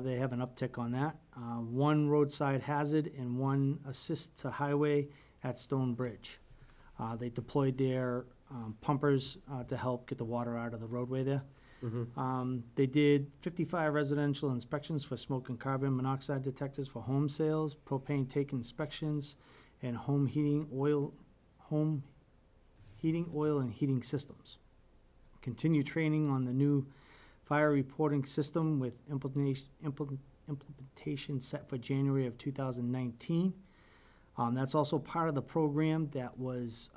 They have an uptick on that. 1 roadside hazard and 1 assist to highway at Stone Bridge. They deployed their pumpers to help get the water out of the roadway there. They did 55 residential inspections for smoke and carbon monoxide detectors for home sales, propane tank inspections, and home heating oil and heating systems. Continue training on the new fire reporting system with implementation set for January of 2019. That's also part of the program that was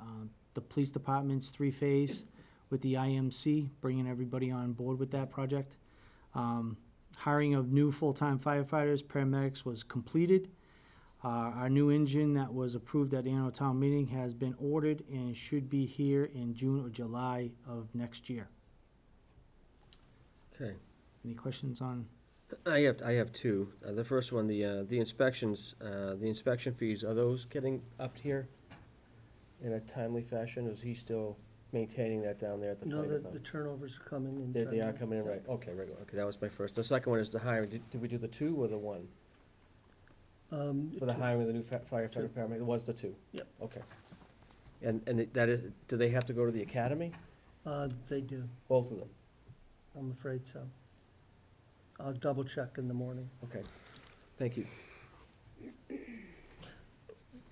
the police department's 3-phase with the IMC, bringing everybody on board with that project. Hiring of new full-time firefighters, paramedics was completed. Our new engine that was approved at the annual town meeting has been ordered and should be here in June or July of next year. Okay. Any questions on? I have 2. The first one, the inspections, the inspection fees, are those getting upped here in a timely fashion? Is he still maintaining that down there at the fire No, the department? turnovers are coming in. They are coming in, right? Okay, regular. Okay, that was my first. The second one is the hiring. Did we do the 2 or the 1? For the hiring of the new firefighter paramedic, it was the 2? Yep. Okay. And that is, do they have to go to the academy? They do, Both of them? I'm afraid so. I'll double check in the morning. Okay, thank you.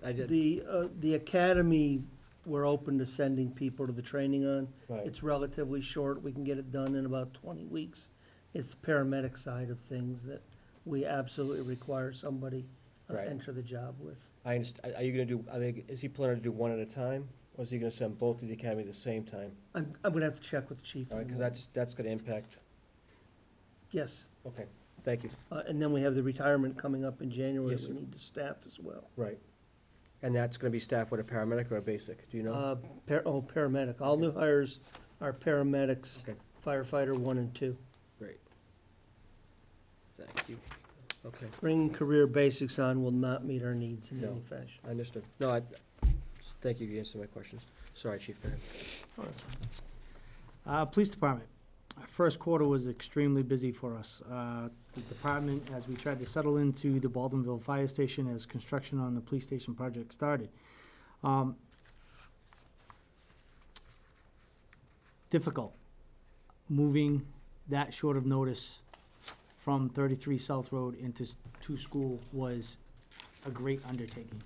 I did, The academy, we're open to sending people to the training on. right, It's relatively short, we can get it done in about 20 weeks. It's the paramedic side of things that we absolutely require somebody Right. enter the job with. I understand. Are you gonna do, is he planning to do 1 at a time? Or is he gonna send both to the academy at the same time? I'm gonna have to check with the chief. All right, in the because morning. that's gonna impact, Yes, okay, thank you. And then we have the retirement coming up in January, Yes, we sir. need to staff as well. Right. And that's gonna be staffed with a paramedic or a basic, do you know? Paramedic, all new hires are paramedics, Okay. firefighter 1 and 2. Great. Thank you. Okay, Bringing career basics on will not meet our needs in No. any fashion. understood. No, thank you, you answered my questions. Sorry, Chief, go ahead. Police department. Our first quarter was extremely busy for us. The department, as we tried to settle into the Baldwinville Fire Station as construction on the police station project started. Difficult. Moving that short of notice from 33 South Road to school was a great undertaking.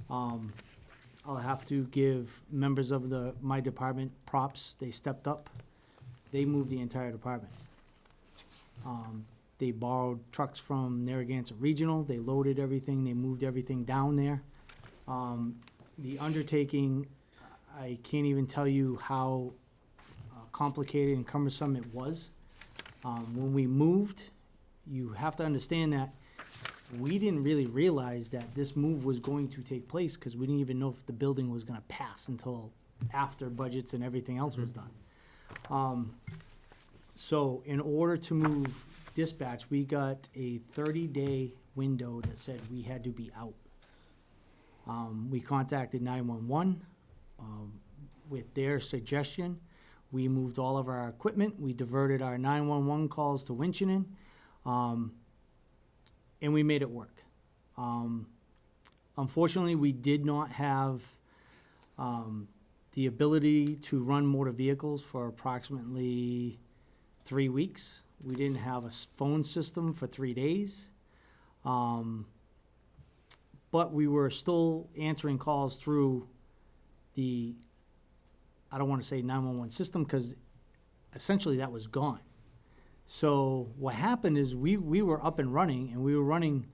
I'll have to give members of my department props. They stepped up. They moved the entire department. They borrowed trucks from Narragansett Regional. They loaded everything. They moved everything down there. The undertaking, I can't even tell you how complicated and cumbersome it was. When we moved, you have to understand that we didn't really realize that this move was going to take place because we didn't even know if the building was gonna pass until after budgets and everything else was done. So in order to move dispatch, we got a 30-day window that said we had to be out. We contacted 911 with their suggestion. We moved all of our equipment. We diverted our 911 calls to Winchinen. And we made it work. Unfortunately, we did not have the ability to run motor vehicles for approximately 3 weeks. We didn't have a phone system for 3 days. But we were still answering calls through the, I don't want to say 911 system, because essentially that was gone. So what happened is we were up and running, and we were running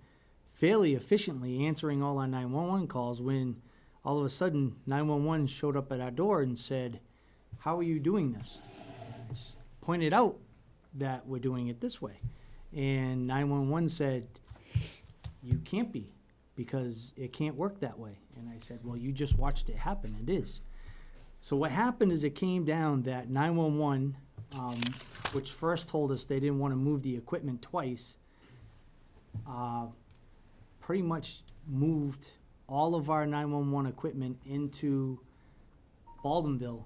fairly efficiently, answering all our 911 calls, when all of a sudden 911 showed up at our door and said, "How are you doing this?" I pointed out that we're doing it this way. And 911 said, "You can't be, because it can't work that way." And I said, "Well, you just watched it happen. It is." So what happened is it came down that 911, which first told us they didn't want to move the equipment twice, pretty much moved all of our 911 equipment into Baldwinville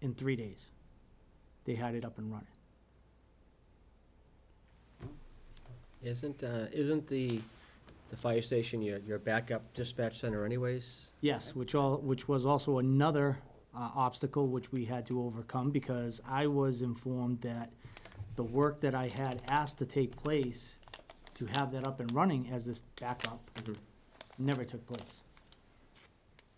in 3 days. They had it up and running. Isn't the fire station your backup dispatch center anyways? Yes, which was also another obstacle which we had to overcome, because I was informed that the work that I had asked to take place to have that up and running as this backup never took place.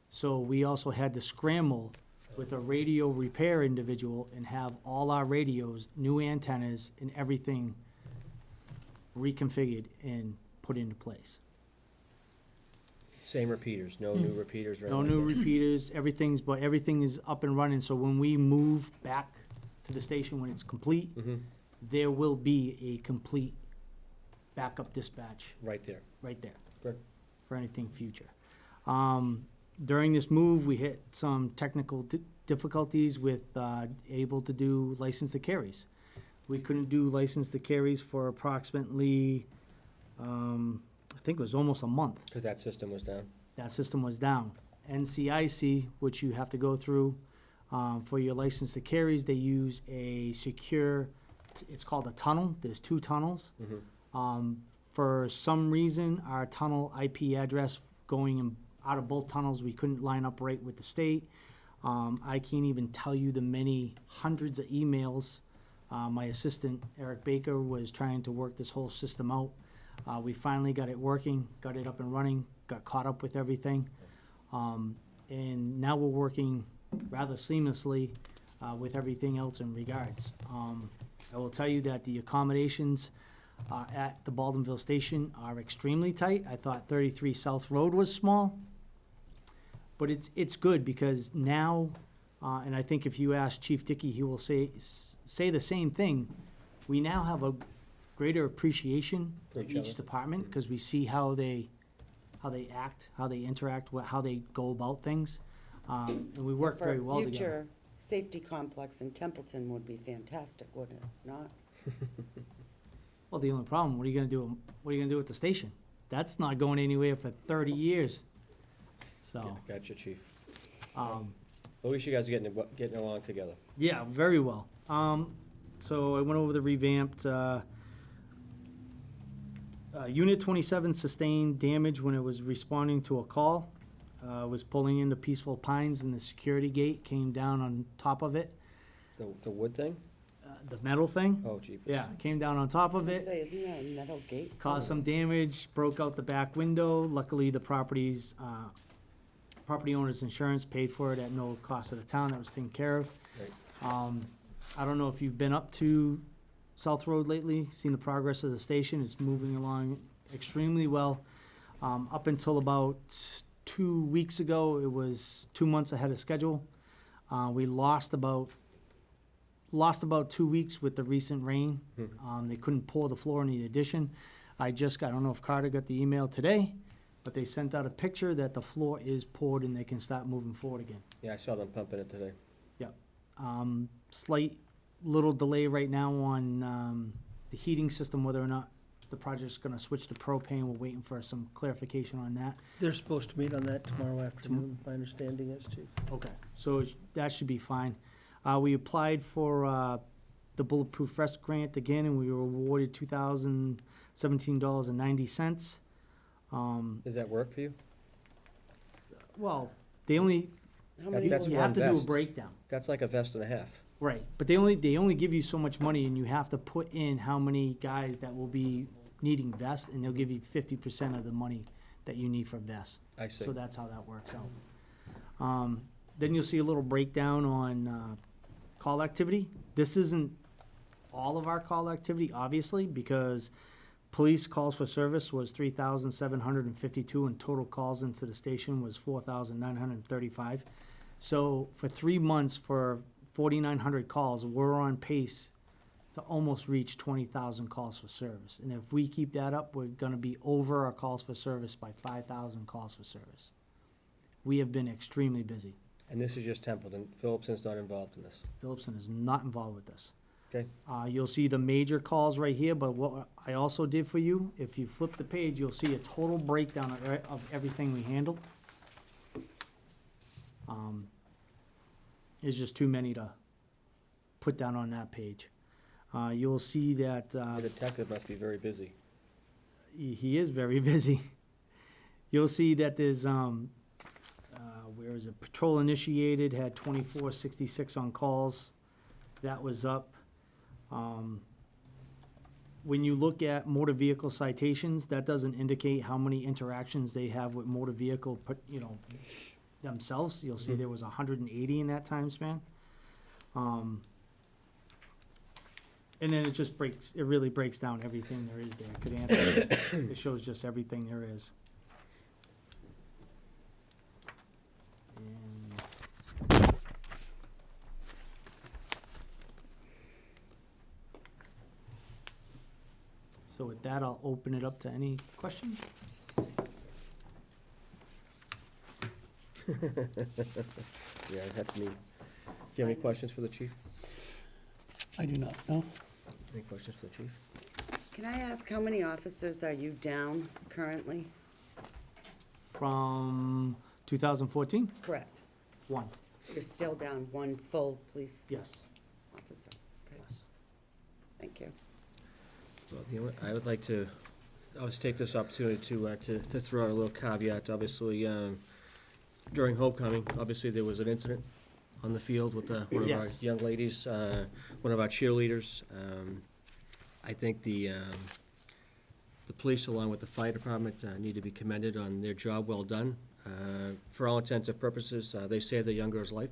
So we also had to scramble with a radio repair individual and have all our radios, new antennas, and everything reconfigured and put into place. Same repeaters, no new repeaters or No anything new like that? repeaters, everything is up and running, so when we move back to the station, when it's complete, there will be a complete backup dispatch Right there. right there. Good. For anything future. During this move, we hit some technical difficulties with able to do license to carries. We couldn't do license to carries for approximately, I think it was almost a month. Because that system was down. That system was down. NCIC, which you have to go through for your license to carries, they use a secure, it's called a tunnel. There's 2 tunnels. For some reason, our tunnel IP address going out of both tunnels, we couldn't line up right with the state. I can't even tell you the many hundreds of emails. My assistant, Eric Baker, was trying to work this whole system out. We finally got it working, got it up and running, got caught up with everything. And now we're working rather seamlessly with everything else in regards. I will tell you that the accommodations at the Baldwinville station are extremely tight. I thought 33 South Road was small, but it's good, because now, and I think if you ask Chief Dickey, he will say the same thing. We now have greater appreciation For of each each other. department, because we see how they act, how they interact, how they go about things. And we So work for very a well together. Future safety complex in Templeton would be fantastic, wouldn't it not? Well, the only problem, what are you gonna do, with the station? That's not going anywhere for 30 years. So, Gotcha, chief. um, At least you guys are getting along together. yeah, very well. So I went over the revamped, Unit 27 sustained damage when it was responding to a call. Was pulling into Peaceful Pines and the security gate came down on top of it. The wood thing? The metal thing, Oh, jeepers. yeah, came down on top of I it. say, isn't that a metal gate? Caused some damage, broke out the back window. Luckily, the property owner's insurance paid for it at no cost to the town. That was taken care of. Right. I don't know if you've been up to South Road lately, seen the progress of the station. It's moving along extremely well. Up until about 2 weeks ago, it was 2 months ahead of schedule. We lost about 2 weeks with the recent rain. They couldn't pour the floor in the addition. I don't know if Carter got the email today, but they sent out a picture that the floor is poured and they can start moving forward again. Yeah, I saw them pumping it today. Slight little delay right now on the heating system, whether or not the project's gonna switch to propane. We're waiting for some clarification on that. They're supposed to meet on that tomorrow afternoon, my understanding is, Chief. Okay. So that should be fine. We applied for the Bulletproof Vest grant again, and we were awarded $2,017.90. Does that work for you? Well, they only, How many That's would- you have to do a vest. breakdown. That's like a vest and a half. Right, but they only give you so much money, and you have to put in how many guys that will be needing vests, and they'll give you 50% of the money that you need for vests. I see. So that's how that works out. Then you'll see a little breakdown on call activity. This isn't all of our call activity, obviously, because police calls for service was 3,752, and total calls into the station was 4,935. So for 3 months, for 4,900 calls, we're on pace to almost reach 20,000 calls for service. And if we keep that up, we're gonna be over our calls for service by 5,000 calls for service. We have been extremely busy. And this is just Templeton. Phillipson's not involved in this. Phillipson is not involved with this. Okay. You'll see the major calls right here, but what I also did for you, if you flip the page, you'll see a total breakdown of everything we handled. It's just too many to put down on that page. You'll see that, The detective must be very busy. he is very busy. You'll see that there's, where is it, patrol initiated, had 2466 on calls. That was up. When you look at motor vehicle citations, that doesn't indicate how many interactions they have with motor vehicle, themselves. You'll see there was 180 in that time span. And then it really breaks down everything there is there. It could answer, it shows just everything there is. And so with that, I'll open it up to any questions. Yeah, that's me. Do you have any questions for the chief? I do not, no? Any questions for the chief? Can I ask, how many officers are you down currently? From 2014, Correct. 1, You're still down one full police yes, officer. Okay, yes. thank you. Well, I would like to, always take this opportunity to throw out a little caveat. Obviously, during homecoming, obviously there was an incident on the field with one of our Yes. young ladies, one of our cheerleaders. I think the police, along with the fire department, need to be commended on their job well done. For all intents and purposes, they saved a young girl's life.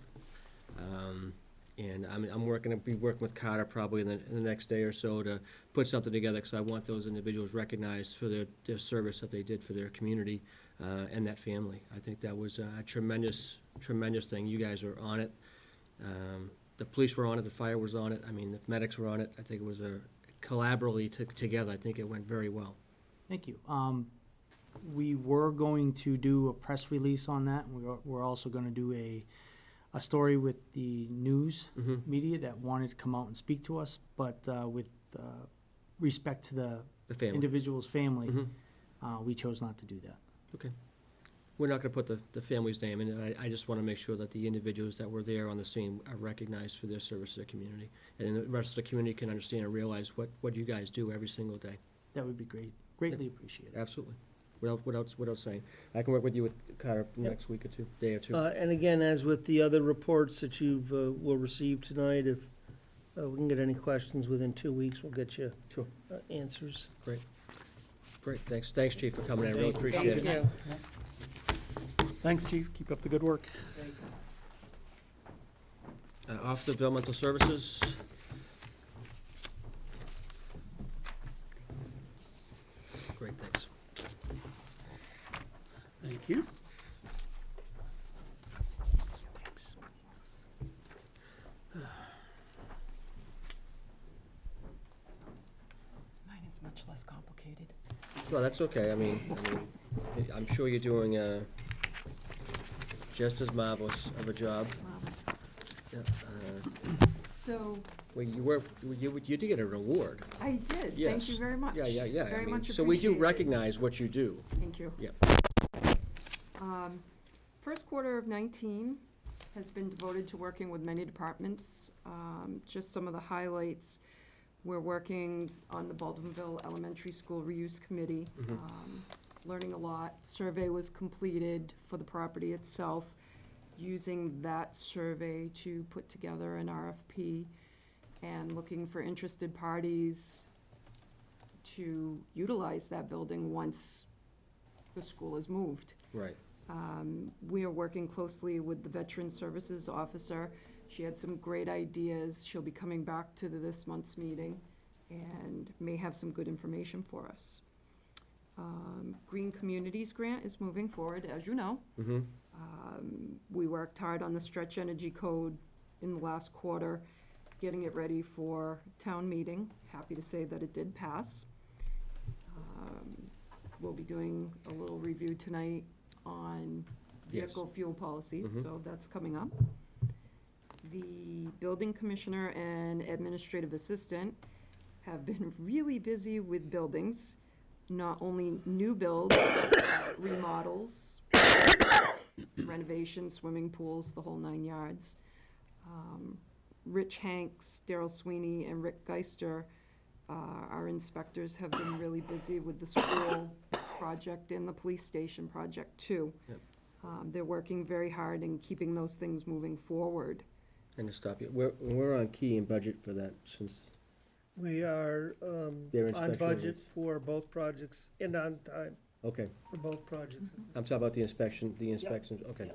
And I'm gonna be working with Carter probably in the next day or so to put something together, because I want those individuals recognized for their service that they did for their community and that family. I think that was a tremendous thing. You guys were on it. The police were on it, the fire was on it, I mean, the medics were on it. I think it was a collaboratively together. I think it went very well. Thank you. We were going to do a press release on that. We're also gonna do a story with the news Mhm. media that wanted to come out and speak to us, but with respect to the The family. individual's family, Mhm. we chose not to do that. We're not gonna put the family's name in it. I just wanna make sure that the individuals that were there on the scene are recognized for their service to the community. And the rest of the community can understand and realize what you guys do every single day. That would be great. Greatly appreciated. Absolutely. What else saying? I can work with you with Carter next week or two, day or two. And again, as with the other reports that you've, will receive tonight, if we can get any questions within 2 weeks, we'll get you Sure. answers. Great, thanks, Chief, for coming in, I really Thank you. appreciate it. Thanks, chief, keep up the good work. Office of Developmental Services. Great, thanks. Thank you. Thanks. Mine is much less complicated. Well, that's okay, I mean, I'm sure you're doing just as marvelous of a job. Yeah, So, Well, you did get an award. I did, Yes. thank you very much. Yeah. I Very mean, much so we do appreciated. recognize what you do. Thank you. Yep. First quarter of 19 has been devoted to working with many departments. Just some of the highlights, we're working on the Baldwinville Elementary School Reuse Committee, learning a lot. Survey was completed for the property itself, using that survey to put together an RFP and looking for interested parties to utilize that building once the school is moved. Right. We are working closely with the Veteran Services Officer. She had some great ideas. She'll be coming back to this month's meeting and may have some good information for us. Green Communities Grant is moving forward, as you know. Mm-hmm. We worked hard on the Stretch Energy Code in the last quarter, getting it ready for town meeting. Happy to say that it did pass. We'll be doing a little review tonight on Yes. vehicle fuel policies, Mhm. so that's coming up. The building commissioner and administrative assistant have been really busy with buildings, not only new builds, remodels, renovations, swimming pools, the whole 9 yards. Rich Hanks, Daryl Sweeney, and Rick Geister, our inspectors, have been really busy with the school project and the police station project too. Yep. They're working very hard and keeping those things moving forward. And to stop you, we're on key and budget for that since, We are Their on inspection budget rates. for both projects and on time okay. for both projects. I'm talking about the inspections, okay,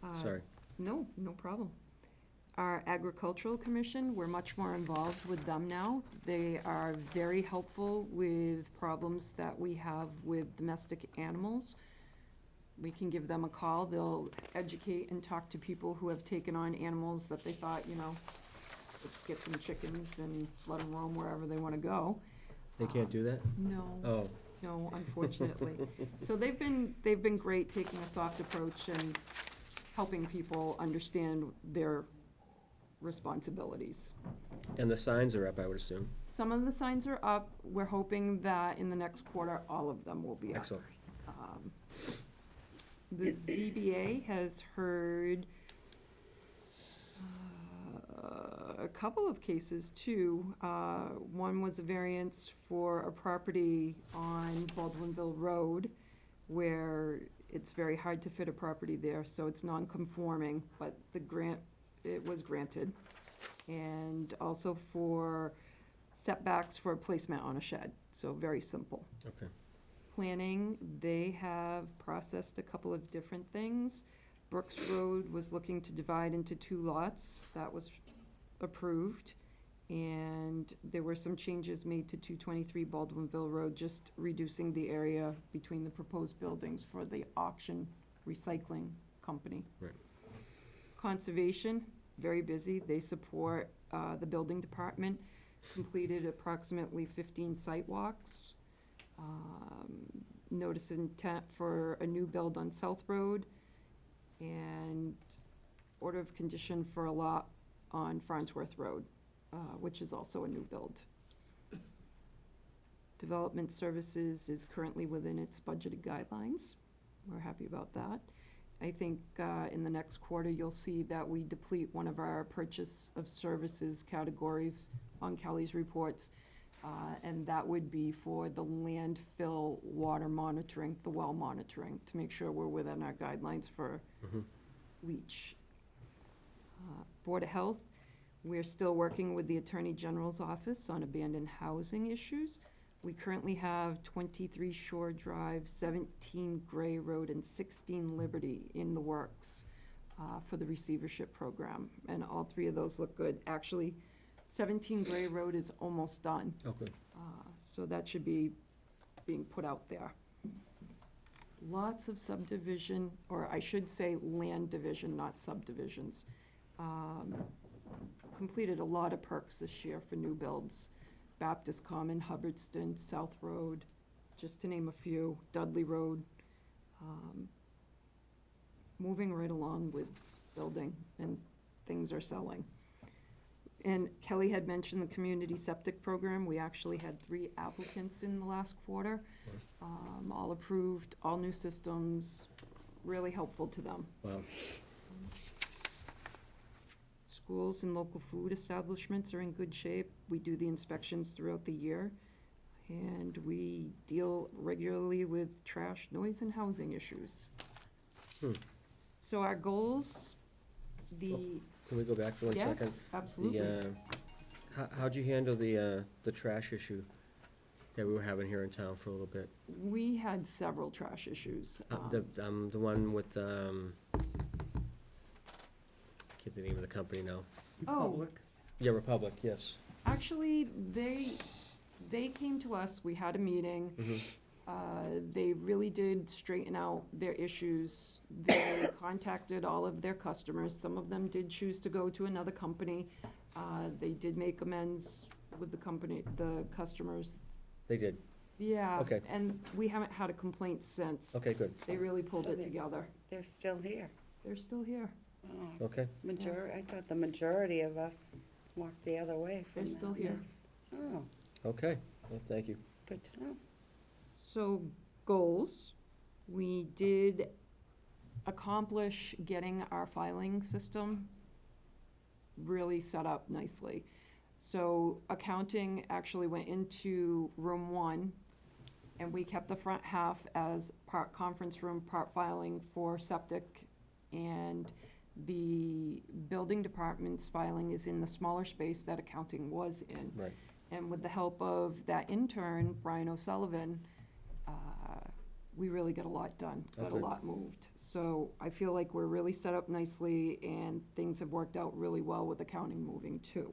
Uh, sorry. No problem. Our Agricultural Commission, we're much more involved with them now. They are very helpful with problems that we have with domestic animals. We can give them a call. They'll educate and talk to people who have taken on animals that they thought, let's get some chickens and let them roam wherever they want to go. They can't do that? No. Oh, No, unfortunately. So they've been great, taking a soft approach and helping people understand their responsibilities. and the signs are up, I would assume. Some of the signs are up. We're hoping that in the next quarter, all of them will be up. Excellent. The ZBA has heard a couple of cases too. One was a variance for a property on Baldwinville Road where it's very hard to fit a property there, so it's non-conforming, but it was granted. And also for setbacks for placement on a shed, so very simple. Okay. Planning, they have processed a couple of different things. Brooks Road was looking to divide into 2 lots. That was approved. And there were some changes made to 223 Baldwinville Road, just reducing the area between the proposed buildings for the auction recycling company. Right. Conservation, very busy. They support the building department. completed approximately 15 site walks. Notice of intent for a new build on South Road, and order of condition for a lot on Farnsworth Road, which is also a new build. Development Services is currently within its budgeted guidelines. We're happy about that. I think in the next quarter, you'll see that we deplete one of our purchase of services categories on Kelly's reports, and that would be for the landfill water monitoring, the well monitoring, to make sure we're within our guidelines for leach. Board of Health, we're still working with the Attorney General's office on abandoned housing issues. We currently have 23 Shore Drive, 17 Gray Road, and 16 Liberty in the works for the receivership program, and all three of those look good. Actually, 17 Gray Road is almost done, Okay. so that should be being put out there. Lots of subdivision, or I should say land division, not subdivisions. Completed a lot of perks this year for new builds. Baptist Common, Hubbardston, South Road, just to name a few, Dudley Road. Moving right along with building, and things are selling. And Kelly had mentioned the community septic program. We actually had 3 applicants in the last quarter. All approved, all new systems, really helpful to them. Wow. Schools and local food establishments are in good shape. We do the inspections throughout the year, and we deal regularly with trash, noise, and housing issues. So our goals, Can we go back for 1 second? yes, absolutely. How'd you handle the trash issue that we were having here in town for a little bit? We had several trash issues. The one with, I can't think of the name of the company now. Oh, Public. Yeah, Republic, yes. actually, they came to us, we had a meeting. They really did straighten out their issues. They contacted all of their customers. Some of them did choose to go to another company. They did make amends with the company, the customers. They did. Yeah. Okay. And we haven't had a complaint since. Okay, good. They really pulled So it they- together. They're still here. They're still here. Oh, Okay. I thought the majority of us walked the other way from They're still that here. mess. Oh, Okay. Well, thank you. good to know. So, goals, we did accomplish getting our filing system really set up nicely. So accounting actually went into room 1, and we kept the front half as part conference room, part filing for septic, and the building department's filing is in the smaller space that accounting was in. Right. And with the help of that intern, Brian O'Sullivan, we really got a lot done, got a Okay. lot moved. So I feel like we're really set up nicely, and things have worked out really well with accounting moving too.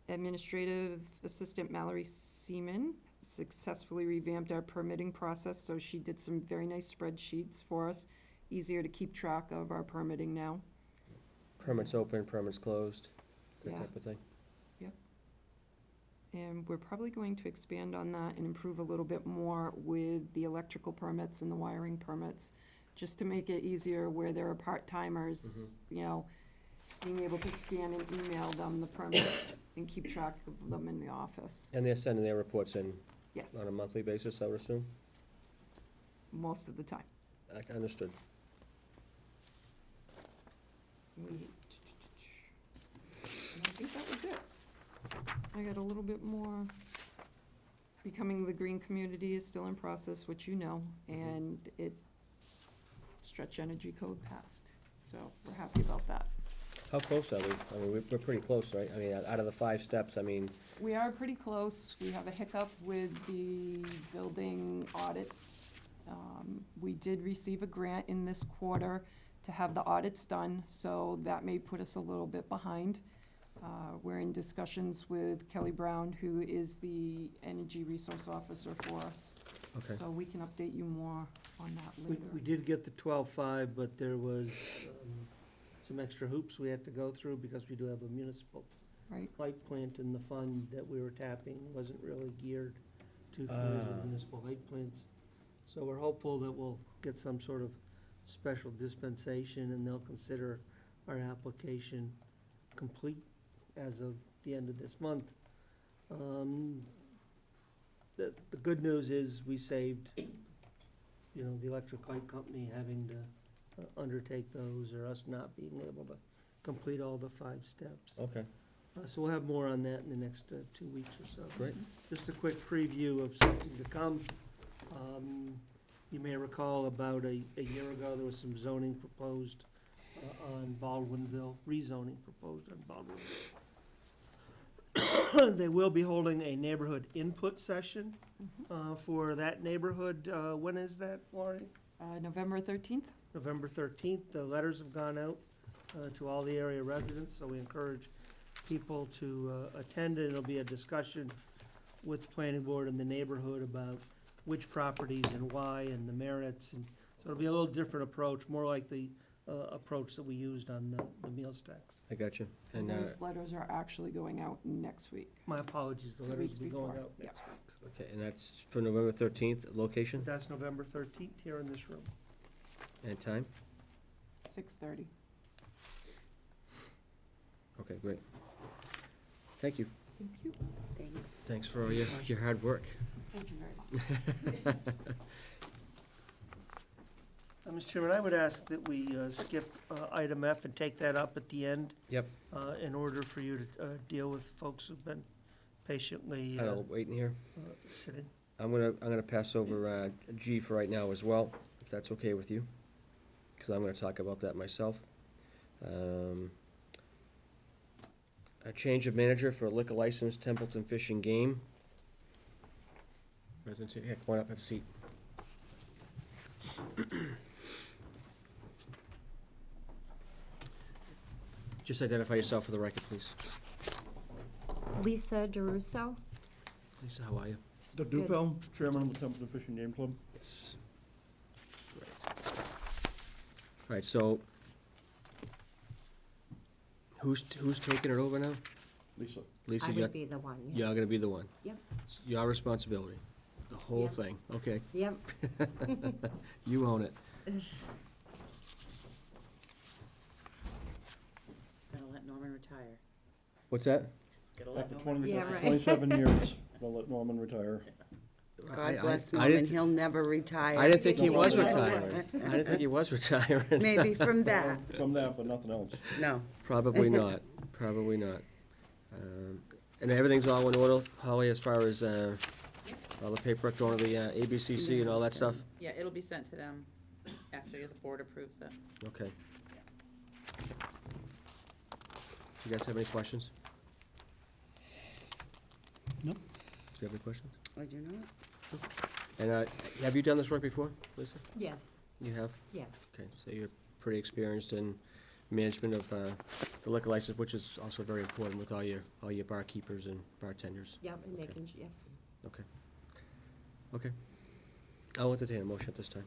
Administrative Assistant Mallory Seaman successfully revamped our permitting process, so she did some very nice spreadsheets for us, easier to keep track of our permitting now. Permits open, permits closed, that Yeah. type of thing. And we're probably going to expand on that and improve a little bit more with the electrical permits and the wiring permits, just to make it easier where there are part-timers, you know, being able to scan and email them the permits and keep track of them in the office. And they're sending their reports in Yes, on a monthly basis, I would assume? most of the time. Understood. And I think that was it. I got a little bit more. Becoming the green community is still in process, which you know, and it, stretch energy code passed, so we're happy about that. How close are we? I mean, we're pretty close, right? I mean, out of the 5 steps, I mean, We are pretty close. We have a hiccup with the building audits. We did receive a grant in this quarter to have the audits done, so that may put us a little bit behind. We're in discussions with Kelly Brown, who is the Energy Resource Officer for us. okay. So we can update you more on that We later. did get the 12.5, but there was some extra hoops we had to go through because we do have a municipal Right. light plant in the fund that we were tapping wasn't really geared to commercial municipal light plants. So we're hopeful that we'll get some sort of special dispensation, and they'll consider our application complete as of the end of this month. The good news is we saved, the electric light company having to undertake those, or us not being able to complete all the 5 steps. Okay, So we'll have more on that in the next 2 weeks or so. great. Just a quick preview of something to come. You may recall about a year ago, there was some zoning proposed on Baldwinville, rezoning proposed on Baldwinville. They will be holding a neighborhood input session for that neighborhood. When is that, Laurie? November 13th? November 13th. The letters have gone out to all the area residents, so we encourage people to attend, and it'll be a discussion with the planning board and the neighborhood about which properties and why and the merits. And so it'll be a little different approach, more like the approach that we used on the meals tax. I got you. And And, those letters are actually going out next week. My apologies, the 2 letters weeks will be going before. out Yeah. next week. okay, and that's for November 13th, location That's November 13th here in this room. and time? 6:30. Okay, great. Thank you. Thank you. Thanks. Thanks for all your hard work. Thank you very much. Mr. Chairman, I would ask that we skip item F and take that up at the end. Yep. In order for you to deal with folks who've been patiently I'll wait in here. sitting. I'm gonna pass over G for right now as well, if that's okay with you, because I'm gonna talk about that myself. A change of manager for a liquor license, Templeton Fish and Game. Resident, yeah, come on up, have a seat. Just identify yourself for the record, please. Lisa DeRusso. Lisa, how are you? Doug Dupel, Chairman of the Templeton Fishing Game Club. Yes. Great. All right, so who's taking it over now? Lisa. Lisa, I you're would be the one, yes. gonna be the one. Yep. It's your responsibility, the whole Yep. thing, okay? Yep. You own it. Gonna let Norman retire. What's that? Gotta let After Norman 20 Yeah, after right. 27 years, we'll let Norman retire. God bless I Norman, didn't- he'll never retire. I didn't think he was No, retiring. I didn't think he was retiring. Maybe from that, From that, but nothing else. no. Probably not, probably not. And everything's all in order, Holly, as far as all the paperwork going to the ABCC and all that stuff? Yeah, it'll be sent to them after the board approves it. Okay. You guys have any questions? Nope. Do you have any questions? I do not. And have you done this work before, Lisa? Yes, You have? yes. Okay, so you're pretty experienced in management of the liquor license, which is also very important with all your barkeepers and bartenders. Yep, and Okay. making, yep. Okay. Okay. I'll entertain a motion at this time.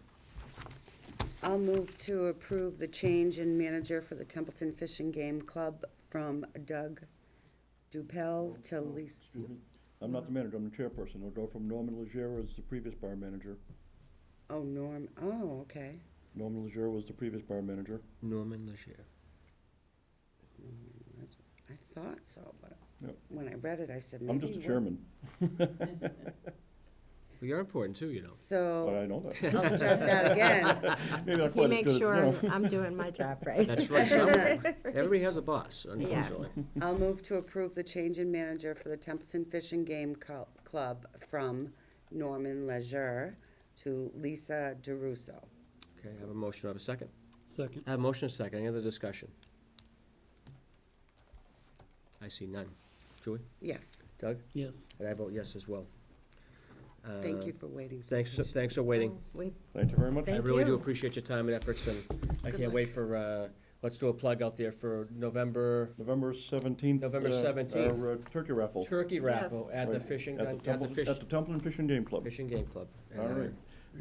I'll move to approve the change in manager for the Templeton Fishing Game Club from Doug Dupel to Lisa. Excuse me. I'm not the manager, I'm the chairperson. It'll go from Norman Legere as the previous bar manager. Oh, Norm, oh, okay. Norman Legere was the previous bar manager. Norman Legere. I thought so, but Yep. when I read it, I said maybe. I'm just the what- chairman, Well, you're important too, you know. but So, I know that. I'll start that again. Maybe not He quite as makes good as, sure I'm doing my job right. That's right. Everybody has a boss, unfortunately. I'll move to approve the change in manager for the Templeton Fishing Game Club from Norman Leisure to Lisa DeRusso. Okay, I have a motion. Do I have a second? Second. I have a motion and a second. Any other discussion? I see none. Julie? Yes, Doug? Yes. And I vote yes as well. thank you for waiting. so Thanks for waiting. We- Thank you very much. I Thank really do you. appreciate your time and efforts, and I Good can't luck. wait for, let's do a plug out there for November November 17th. November 17th. Our turkey raffle. turkey raffle Yes. at the Right. fishing, At the Templeton Fishing Game Club. Fishing Game Club. All right.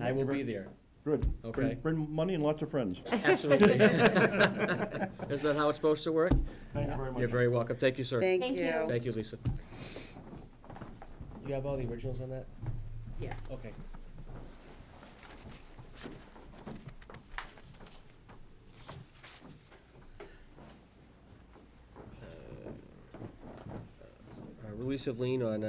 I will be there. Good. Okay. Bring money and lots of friends. Absolutely. Is that how it's supposed to work? Thank you very much. You're very welcome. Thank you, sir. Thank Thank you. you. Thank you, Lisa. You have all the originals on that? Yeah. Okay. Release of lien on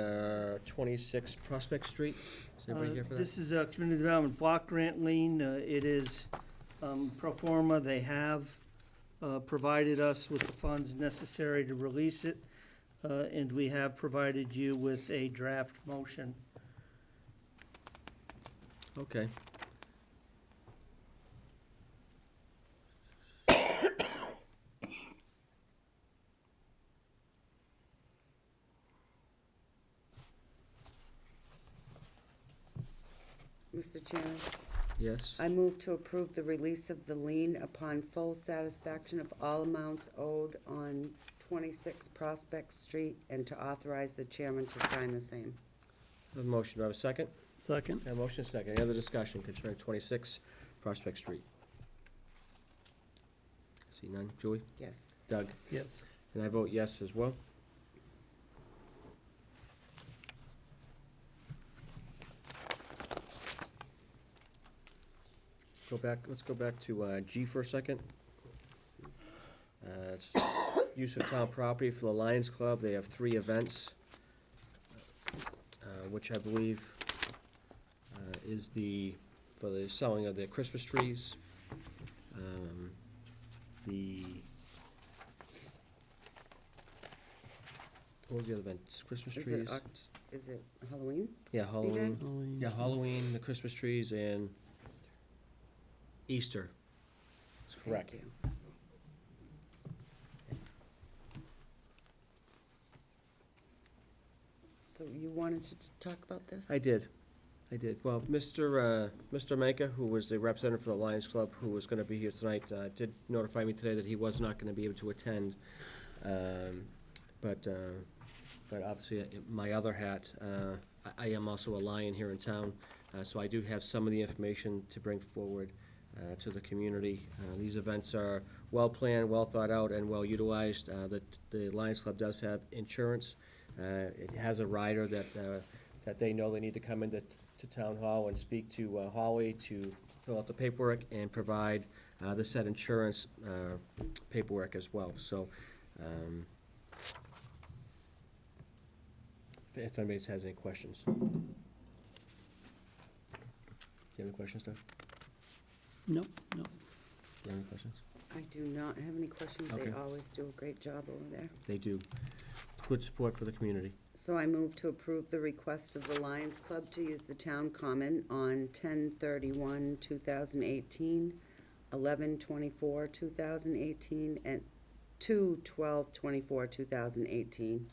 26 Prospect Street. Is everybody here for that? This is a community development block grant lien. It is pro forma. They have provided us with the funds necessary to release it, and we have provided you with a draft motion. Okay. Mr. Chairman, Yes. I move to approve the release of the lien upon full satisfaction of all amounts owed on 26 Prospect Street and to authorize the chairman to sign the same. I have a motion. Do I have a second? Second? I have a motion, and a second. Any other discussion concerning 26 Prospect Street? See none. Julie? Yes. Doug? Yes. And I vote yes as well. Let's go back to G for a second. It's use of town property for the Lions Club. They have 3 events, which I believe is for the selling of their Christmas trees. What was the other event? Christmas trees? Is it Halloween? Yeah, Halloween. Halloween. Yeah, Halloween, the Christmas trees, and Easter. That's correct. Thank you. So you wanted to talk about this? I did. Well, Mr. Manka, who was the representative for the Lions Club, who was gonna be here tonight, did notify me today that he was not gonna be able to attend. But obviously, my other hat, I am also a Lion here in town, so I do have some of the information to bring forward to the community. These events are well-planned, well-thought-out, and well-utilized. The Lions Club does have insurance. It has a rider that they know they need to come into Town Hall and speak to Holly to fill out the paperwork and provide the said insurance paperwork as well. So, if anybody has any questions. Do you have any questions, Doug? No, no. Do you have any questions? I do not have any questions. They Okay. always do a great job over there. They do. Good support for the community. So I move to approve the request of the Lions Club to use the town common on 10/31/2018, 11/24/2018, and 2/12/24/2018,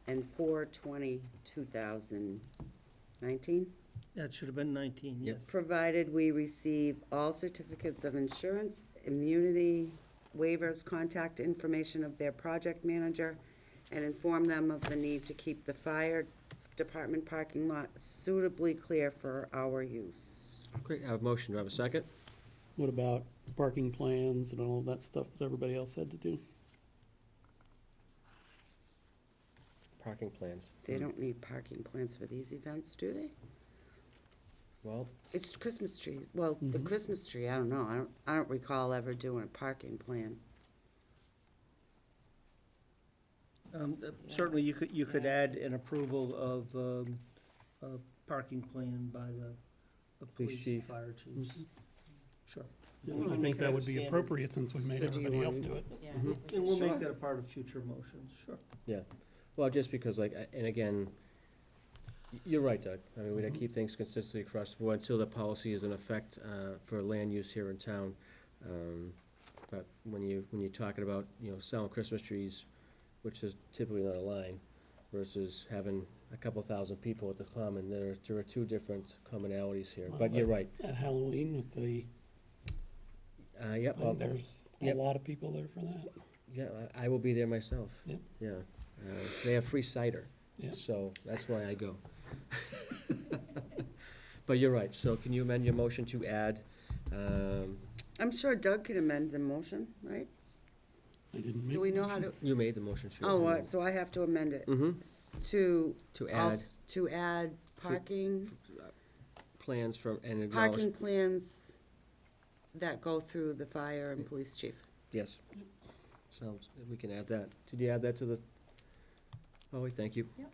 and 4/20/2019. That should have been 19, Yep. yes. Provided we receive all certificates of insurance, immunity, waivers, contact information of their project manager, and inform them of the need to keep the fire department parking lot suitably clear for our use. Great, I have a motion. Do I have a second? What about parking plans and all that stuff that everybody else had to do? Parking plans. They don't need parking plans for these events, do they? Well, It's Christmas trees. Well, the Christmas tree, I don't know. I don't recall ever doing a parking plan. Certainly, you could add an approval of a parking plan by the Police police chief. fire chiefs. Sure. Yeah, We I can think make that that would be standard. appropriate since we made So do you everybody else want- do it. Yeah. And we'll Sure. make that a part of future motions, sure. yeah. Well, just because, like, and again, you're right, Doug. I mean, we gotta keep things consistently across the board until the policy is in effect for land use here in town. But when you're talking about, selling Christmas trees, which is typically not a line, versus having a couple thousand people at the common, there are 2 different commonalities here. But you're right. At Halloween with the, Yep, well, there's a yep. lot of people there for that. yeah, I will be there myself. Yep. Yeah. They have free cider. Yeah. So that's why I go. But you're right. So can you amend your motion to add I'm sure Doug can amend the motion, right? I didn't make. Do we know how to? You made the motion, Sheila. Oh, so I have to amend it Mm-hmm, to. to add To add parking, plans from, and acknowledge, parking plans that go through the fire and police chief. yes. Sounds, we can add that. Did you add that to the, oh, wait, thank you. Yep.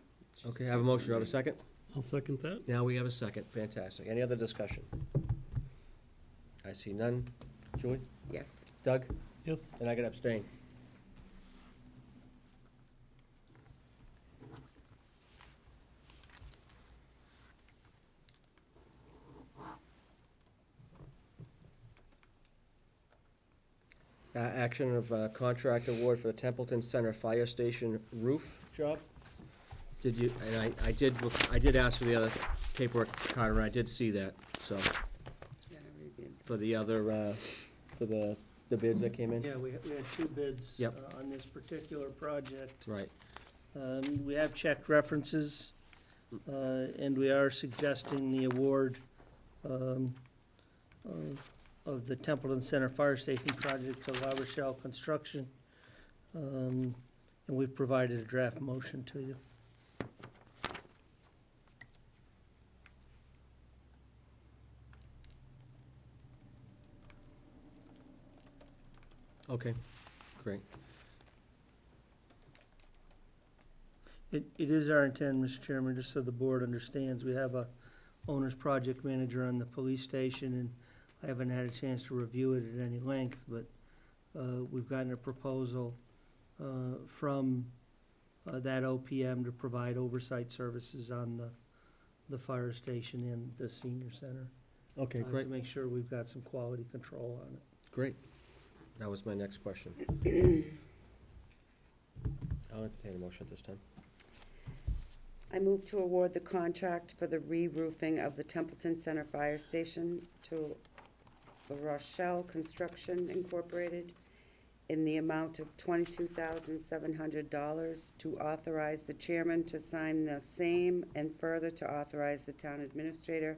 Okay, I have a motion, do I have a second? I'll second that. Now we have a second, fantastic. Any other discussion? I see none. Julie? Yes. Doug? Yes. And I can abstain. Action of contract award for the Templeton Center Fire Station roof job. Did you, and I did ask for the other paperwork, Carter, and I did see that, so, Yeah, I reviewed. for the other, for the bids that came in? Yeah, we had two bids Yep. on this particular project. Right, We have checked references, and we are suggesting the award of the Templeton Center Fire Station project to La Rochelle Construction. And we've provided a draft motion to you. okay, great. It is our intent, Mr. Chairman, just so the board understands, we have a owner's project manager on the police station, and I haven't had a chance to review it at any length, but we've gotten a proposal from that OPM to provide oversight services on the fire station and the senior center. Okay, great, To make sure we've got some quality control on it. great. That was my next question. I'll entertain a motion at this time. I move to award the contract for the re-roofing of the Templeton Center Fire Station to La Rochelle Construction Incorporated in the amount of $22,700 to authorize the chairman to sign the same and further to authorize the town administrator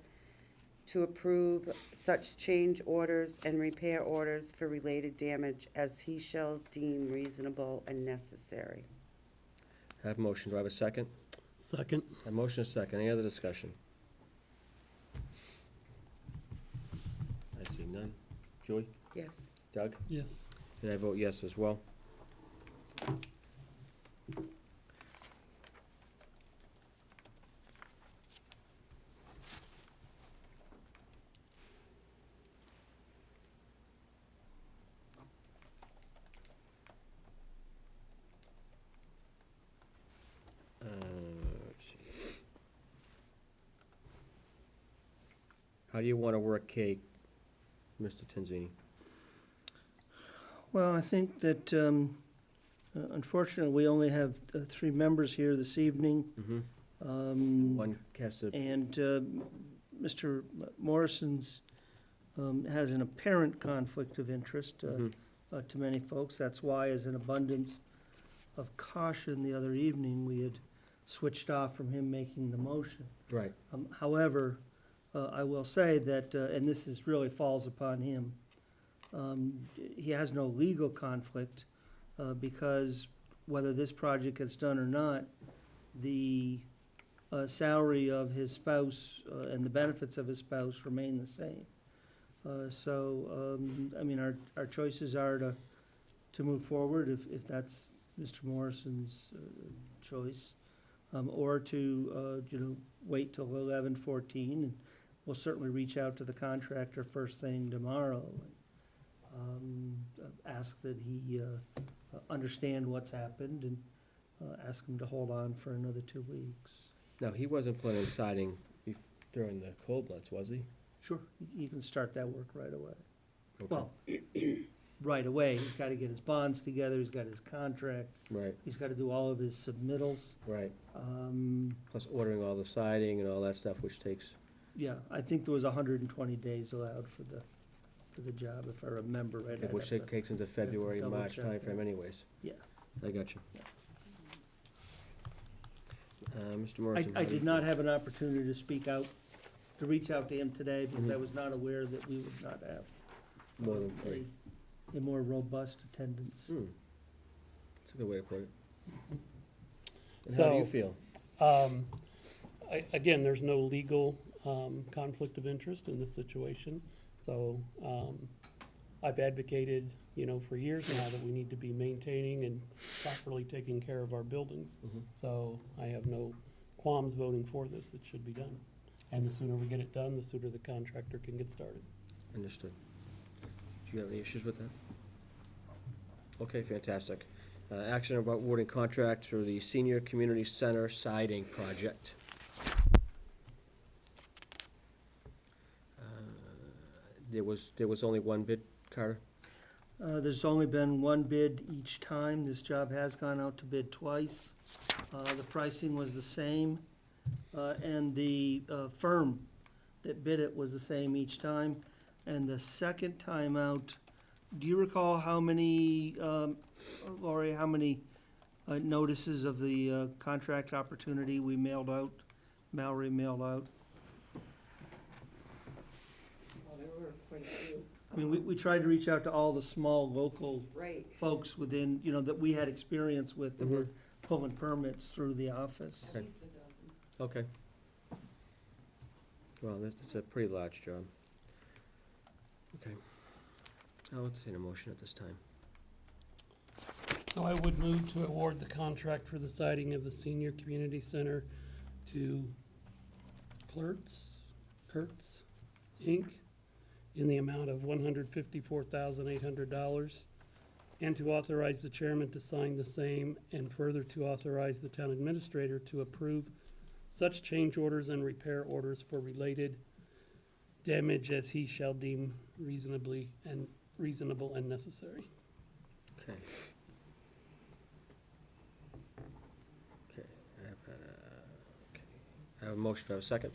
to approve such change orders and repair orders for related damage as he shall deem reasonable and necessary. I have a motion, do I have a second? Second. A motion, a second, any other discussion? I see none. Julie? Yes. Doug? Yes. And I vote yes as well. Let's see. How do you want to work K, Mr. Tanzini? Well, I think that unfortunately, we only have three members here this evening. Mm-hmm. One has to, And Mr. Morrison's has an apparent conflict of interest Mhm. To many folks. That's why, as an abundance of caution the other evening, we had switched off from him making the motion. right, However, I will say that, and this is really falls upon him, he has no legal conflict because whether this project gets done or not, the salary of his spouse and the benefits of his spouse remain the same. So, I mean, our choices are to move forward if that's Mr. Morrison's choice, or to, wait till 11/14, and we'll certainly reach out to the contractor first thing tomorrow. Ask that he understand what's happened and ask him to hold on for another 2 weeks. now, he wasn't planning on siding during the cold months, was he? Sure. You can start that work right away. Okay. Well, right away, he's got to get his bonds together, he's got his contract, Right, he's got to do all of his submittals. right, Um, plus ordering all the siding and all that stuff, which takes, Yeah, I think there was 120 days allowed for the job, if I remember right. I'd which have to- takes into February, double March check timeframe that. anyways. Yeah. I got you. Yeah. Mr. Morrison? I did not have an opportunity to speak out to reach out to him today, because I was not aware that we would not have More than three. a more robust attendance. That's a good way to put it. And how do you So- feel? Again, there's no legal conflict of interest in this situation, so I've advocated, for years now that we need to be maintaining and properly taking care of our buildings. Mhm. So I have no qualms voting for this. It should be done. And the sooner we get it done, the sooner the contractor can get started. Understood. Do you have any issues with that? Okay, fantastic. Action about awarding contract for the Senior Community Center siding project. There was only one bid, Carter? There's only been one bid each time. This job has gone out to bid twice. The pricing was the same, and the firm that bid it was the same each time. And the second time out, do you recall how many, Lori, how many notices of the contract opportunity we mailed out, Mallory mailed out? Well, there were quite a few. I mean, we tried to reach out to all the small local Right. folks within, that we had experience with, that were pulling permits through the office. Okay. At least a dozen. Okay. Well, it's a pretty large job. Okay. I'll entertain a motion at this time. So I would move to award the contract for the siding of the Senior Community Center to Kurtz, Inc., in the amount of $154,800, and to authorize the chairman to sign the same, and further to authorize the town administrator to approve such change orders and repair orders for related damage as he shall deem reasonable and necessary. Okay. Okay. I have a motion. Do I have a second?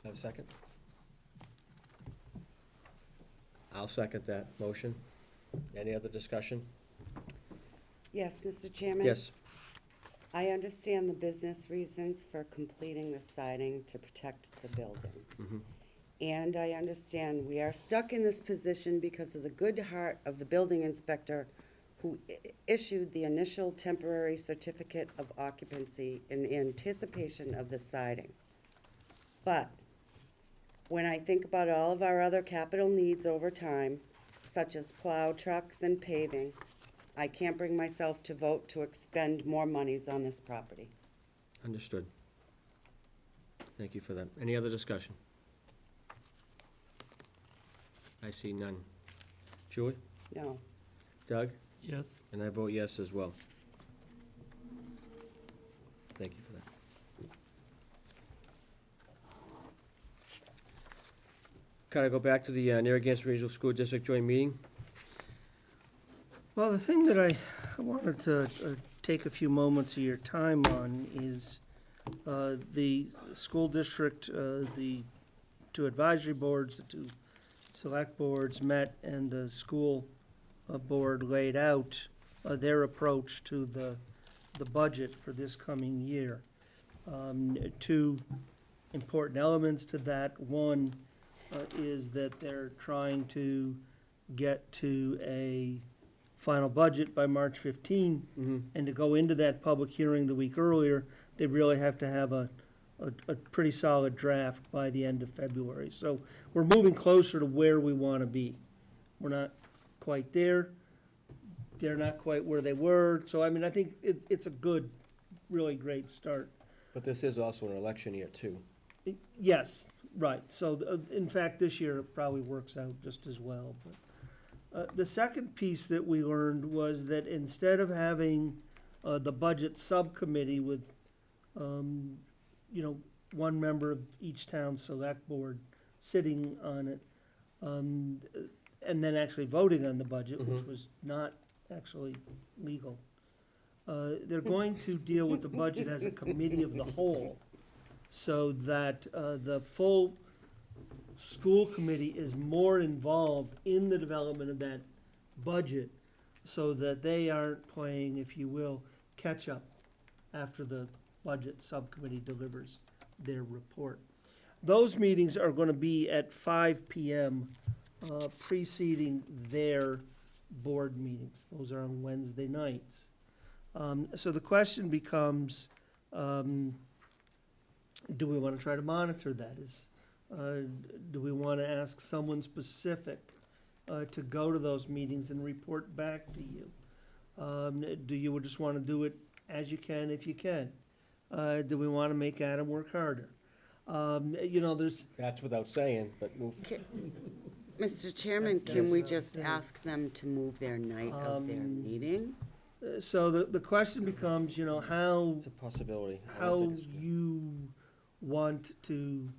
Have a second? I'll second that motion. Any other discussion? Yes, Mr. Chairman? Yes. I understand the business reasons for completing the siding to protect the building. Mhm. And I understand we are stuck in this position because of the good heart of the building inspector who issued the initial temporary certificate of occupancy in anticipation of the siding. But when I think about all of our other capital needs over time, such as plow trucks and paving, I can't bring myself to vote to expend more monies on this property. Understood. Thank you for that. Any other discussion? I see none. Julie? No. Doug? Yes. And I vote yes as well. Thank you for that. Kind of go back to the Narragansett Regional School District Joint Meeting. Well, the thing that I wanted to take a few moments of your time on is the school district, the two advisory boards, the two select boards met, and the school board laid out their approach to the budget for this coming year. Two important elements to that. One is that they're trying to get to a final budget by March 15, and to go into that public hearing the week earlier, they really have to have a pretty solid draft by the end of February. So we're moving closer to where we want to be. We're not quite there. They're not quite where they were. So, I mean, I think it's a good, really great start. But this is also an election year, too. Yes, right. So, in fact, this year it probably works out just as well. But the second piece that we learned was that instead of having the budget subcommittee with, one member of each town select board sitting on it, and then actually voting on the budget, which was not actually legal, they're going to deal with the budget as a committee of the whole. so that the full school committee is more involved in the development of that budget, so that they aren't playing, if you will, catch-up after the budget subcommittee delivers their report. Those meetings are gonna be at 5 PM, preceding their board meetings. Those are on Wednesday nights. So the question becomes, do we wanna try to monitor that? Do we wanna ask someone specific to go to those meetings and report back to you? Do you just wanna do it as you can if you can? Do we wanna make Adam work harder? There's, That's without saying, but move. Mr. Chairman, can we just ask them to move their night of their meeting? so the question becomes, how It's a possibility. I don't how think it's good. you want to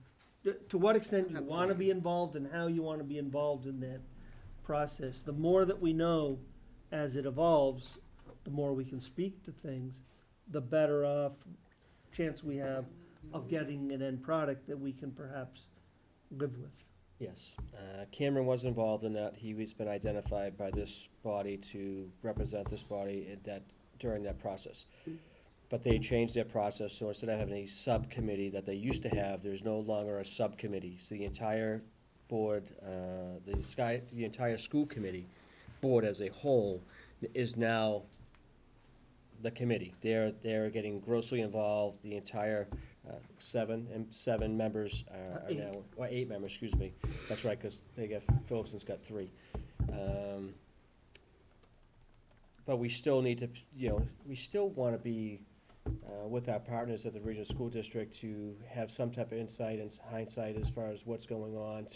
what extent you want to be involved and how you want to be involved in that process. The more that we know as it evolves, the more we can speak to things, the better off chance we have of getting an end product that we can perhaps live with. Yes, Cameron was involved in that. He was been identified by this body to represent this body during that process. But they changed their process, so instead of having a subcommittee that they used to have, there's no longer a subcommittee. So the entire board, the entire school committee, board as a whole, is now the committee. They're getting grossly involved. The entire seven members are now, or 8 members, excuse me. That's right, because Phillipson's got 3. But we still need to, we still want to be with our partners at the regional school district to have some type of insight and hindsight as far as what's going on,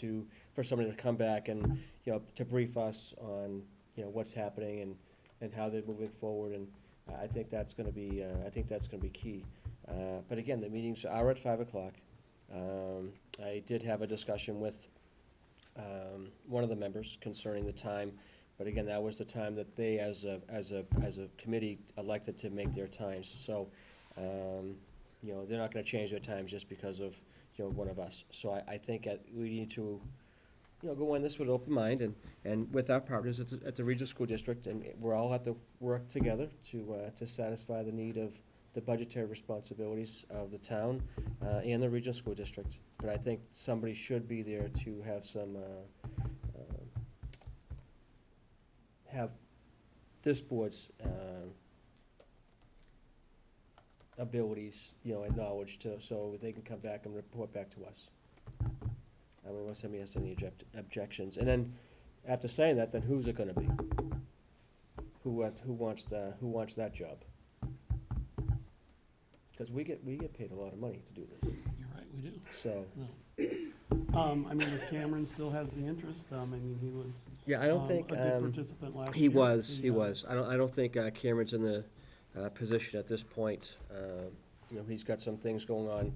for somebody to come back and, to brief us on, what's happening and how they're moving forward. And I think that's gonna be, key. But again, the meetings are at 5 o'clock. I did have a discussion with one of the members concerning the time, but again, that was the time that they, as a committee, elected to make their times. So, they're not gonna change their times just because of, one of us. So I think we need to, go in this with an open mind and with our partners at the regional school district, and we're all have to work together to satisfy the need of the budgetary responsibilities of the town and the regional school district. But I think somebody should be there to have some, have this board's abilities, and knowledge so they can come back and report back to us. Unless somebody has any objections. And then, after saying that, then who's it gonna be? Who wants that job? Because we get paid a lot of money to do this, You're right, we do. so. If Cameron still has the interest, he was, Yeah, I don't think, a good participant last year. he was. I don't think Cameron's in the position at this point. He's got some things going on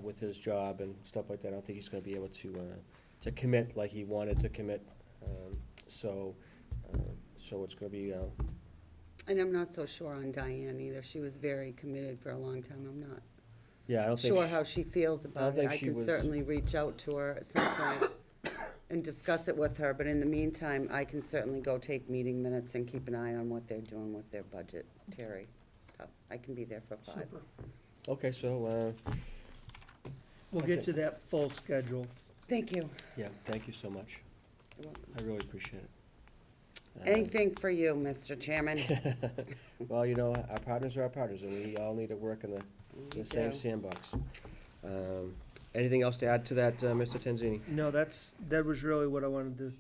with his job and stuff like that. I don't think he's gonna be able to commit like he wanted to commit. So it's gonna be, And I'm not so sure on Diane either. She was very committed for a long time. I'm not yeah, I don't think. sure how she feels about it. think I she can was- certainly reach out to her at some point and discuss it with her, but in the meantime, I can certainly go take meeting minutes and keep an eye on what they're doing with their budgetary stuff. I can be there for 5. Super. Okay, so, We'll get you that full schedule. Thank you. yeah, thank you so much. You're welcome. I really appreciate it. Anything for you, Mr. Chairman. Well, our partners are our partners, and we all need to work in the same do. sandbox. Anything else to add to that, Mr. Tanzini? No, that was really what I wanted to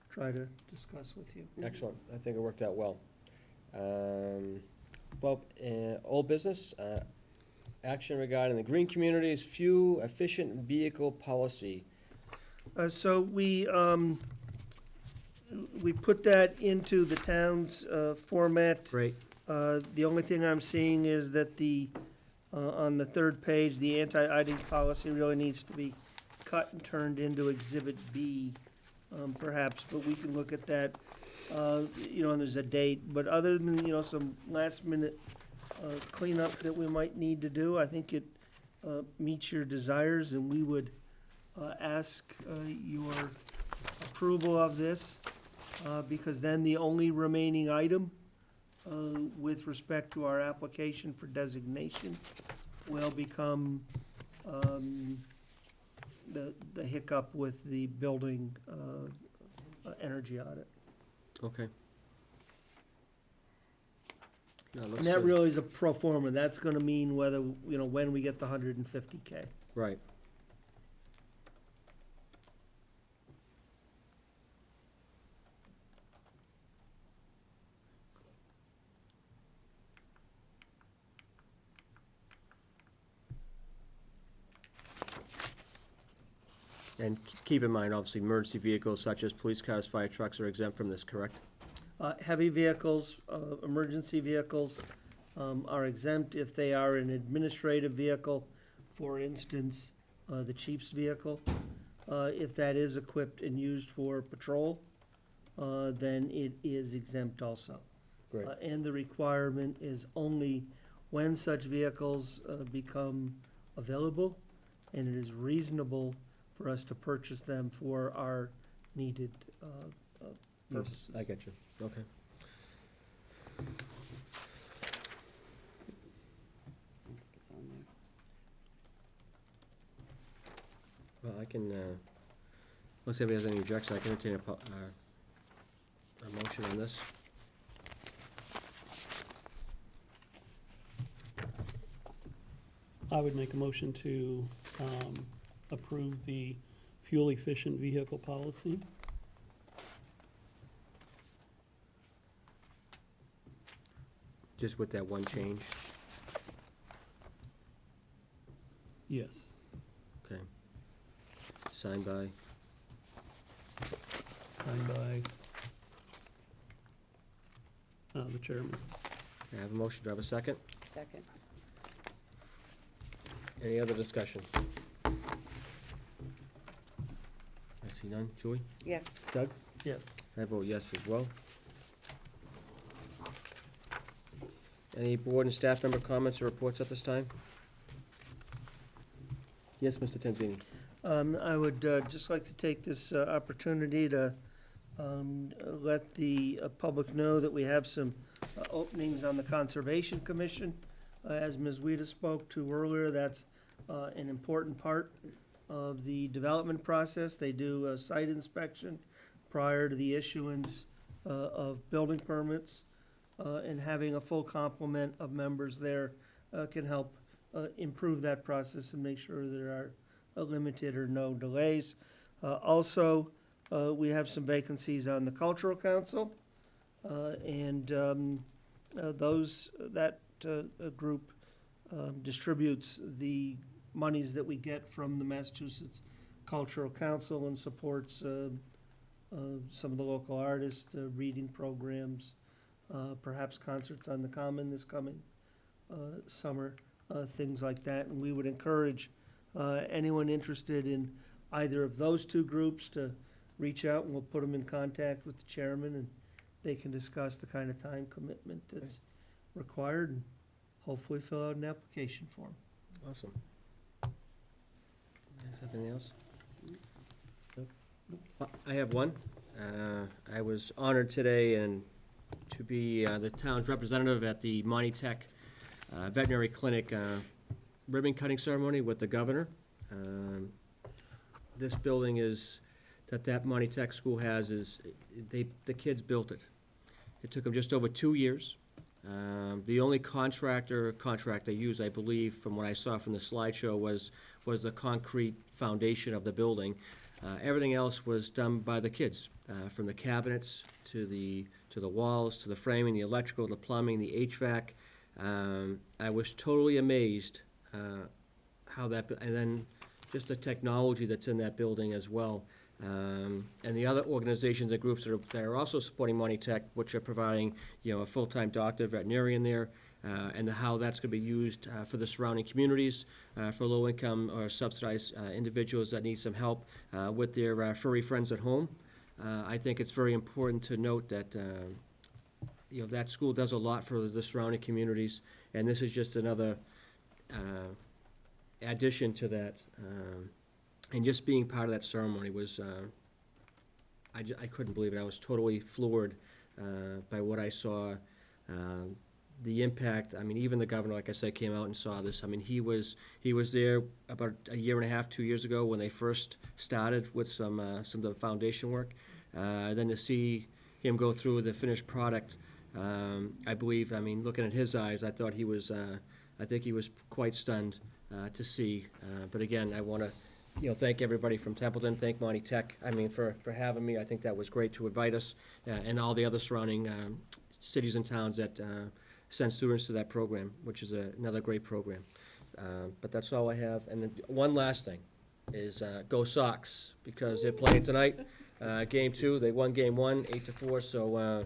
try to discuss with you. Excellent, I think it worked out well. Old business, action regarding the green community's fuel efficient vehicle policy. So we put that into the town's format. Great. The only thing I'm seeing is that on the 3rd page, the anti-idling policy really needs to be cut and turned into Exhibit B, perhaps, but we can look at that, and there's a date. But other than, some last-minute cleanup that we might need to do, I think it meets your desires, and we would ask your approval of this, because then the only remaining item with respect to our application for designation will become the hiccup with the building energy audit. Okay. No, it looks And that good. really is a pro forma. That's gonna mean whether, when we get the 150K. Right. And keep in mind, obviously, emergency vehicles such as police cars, fire trucks are exempt from this, correct? Heavy vehicles, emergency vehicles are exempt if they are an administrative vehicle, for instance, the chief's vehicle. If that is equipped and used for patrol, then it is exempt also. Great. And the requirement is only when such vehicles become available, and it is reasonable for us to purchase them for our needed purposes. I get you, okay. It's on there. Well, I can, unless anybody has any objections, I can entertain a motion on this. I would make a motion to approve the fuel-efficient vehicle policy. Just with that one change, Yes. okay. Signed by, Signed by the chairman. I have a motion, do I have a second? Second. Any other discussion? I see none. Julie? Yes. Doug? Yes. I vote yes as well. Any board and staff member comments or reports at this time? Yes, Mr. Tanzini? I would just like to take this opportunity to let the public know that we have some openings on the Conservation Commission. As Ms. Weta spoke to earlier, that's an important part of the development process. They do a site inspection prior to the issuance of building permits, and having a full complement of members there can help improve that process and make sure there are limited or no delays. Also, we have some vacancies on the Cultural Council, and that group distributes the monies that we get from the Massachusetts Cultural Council and supports some of the local artists, reading programs, perhaps concerts on the Common this coming summer, things like that. And we would encourage anyone interested in either of those two groups to reach out, and we'll put them in contact with the chairman, and they can discuss the kind of time commitment that's required, and hopefully fill out an application form. Awesome. You guys have anything else? Nope. I have one. I was honored today and to be the town's representative at the Monty Tech Veterinary Clinic ribbon cutting ceremony with the governor. This building that Monty Tech school has the kids built it. It took them just over 2 years. The only contract they used, I believe, from what I saw from the slideshow, was the concrete foundation of the building. Everything else was done by the kids, from the cabinets to the walls, to the framing, the electrical, the plumbing, the HVAC. I was totally amazed how that, and then just the technology that's in that building as well. And the other organizations and groups that are also supporting Monty Tech, which are providing, a full-time doctor, veterinarian there, and how that's going to be used for the surrounding communities, for low-income or subsidized individuals that need some help with their furry friends at home. I think it's very important to note that, that school does a lot for the surrounding communities, and this is just another addition to that, and just being part of that ceremony was, I couldn't believe it. I was totally floored by what I saw, the impact. I mean, even the governor, like I said, came out and saw this. I mean, he was there about a year and a half, 2 years ago when they first started with some of the foundation work. Then to see him go through the finished product, I believe, I mean, looking at his eyes, I thought I think he was quite stunned to see. But again, I want to, thank everybody from Templeton, thank Monty Tech, I mean, for having me. I think that was great to invite us, and all the other surrounding cities and towns that send students to that program, which is another great program. But that's all I have. And then one last thing is go Sox, because they're playing tonight. Game 2, they won game 1, 8-4, so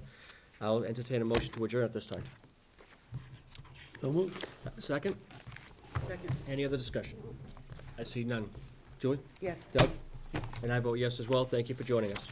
I'll entertain a motion to adjourn at this time. So moved. Second? Second, Any other discussion? I see none. Julie? yes. Doug? And I vote yes as well. Thank you for joining us.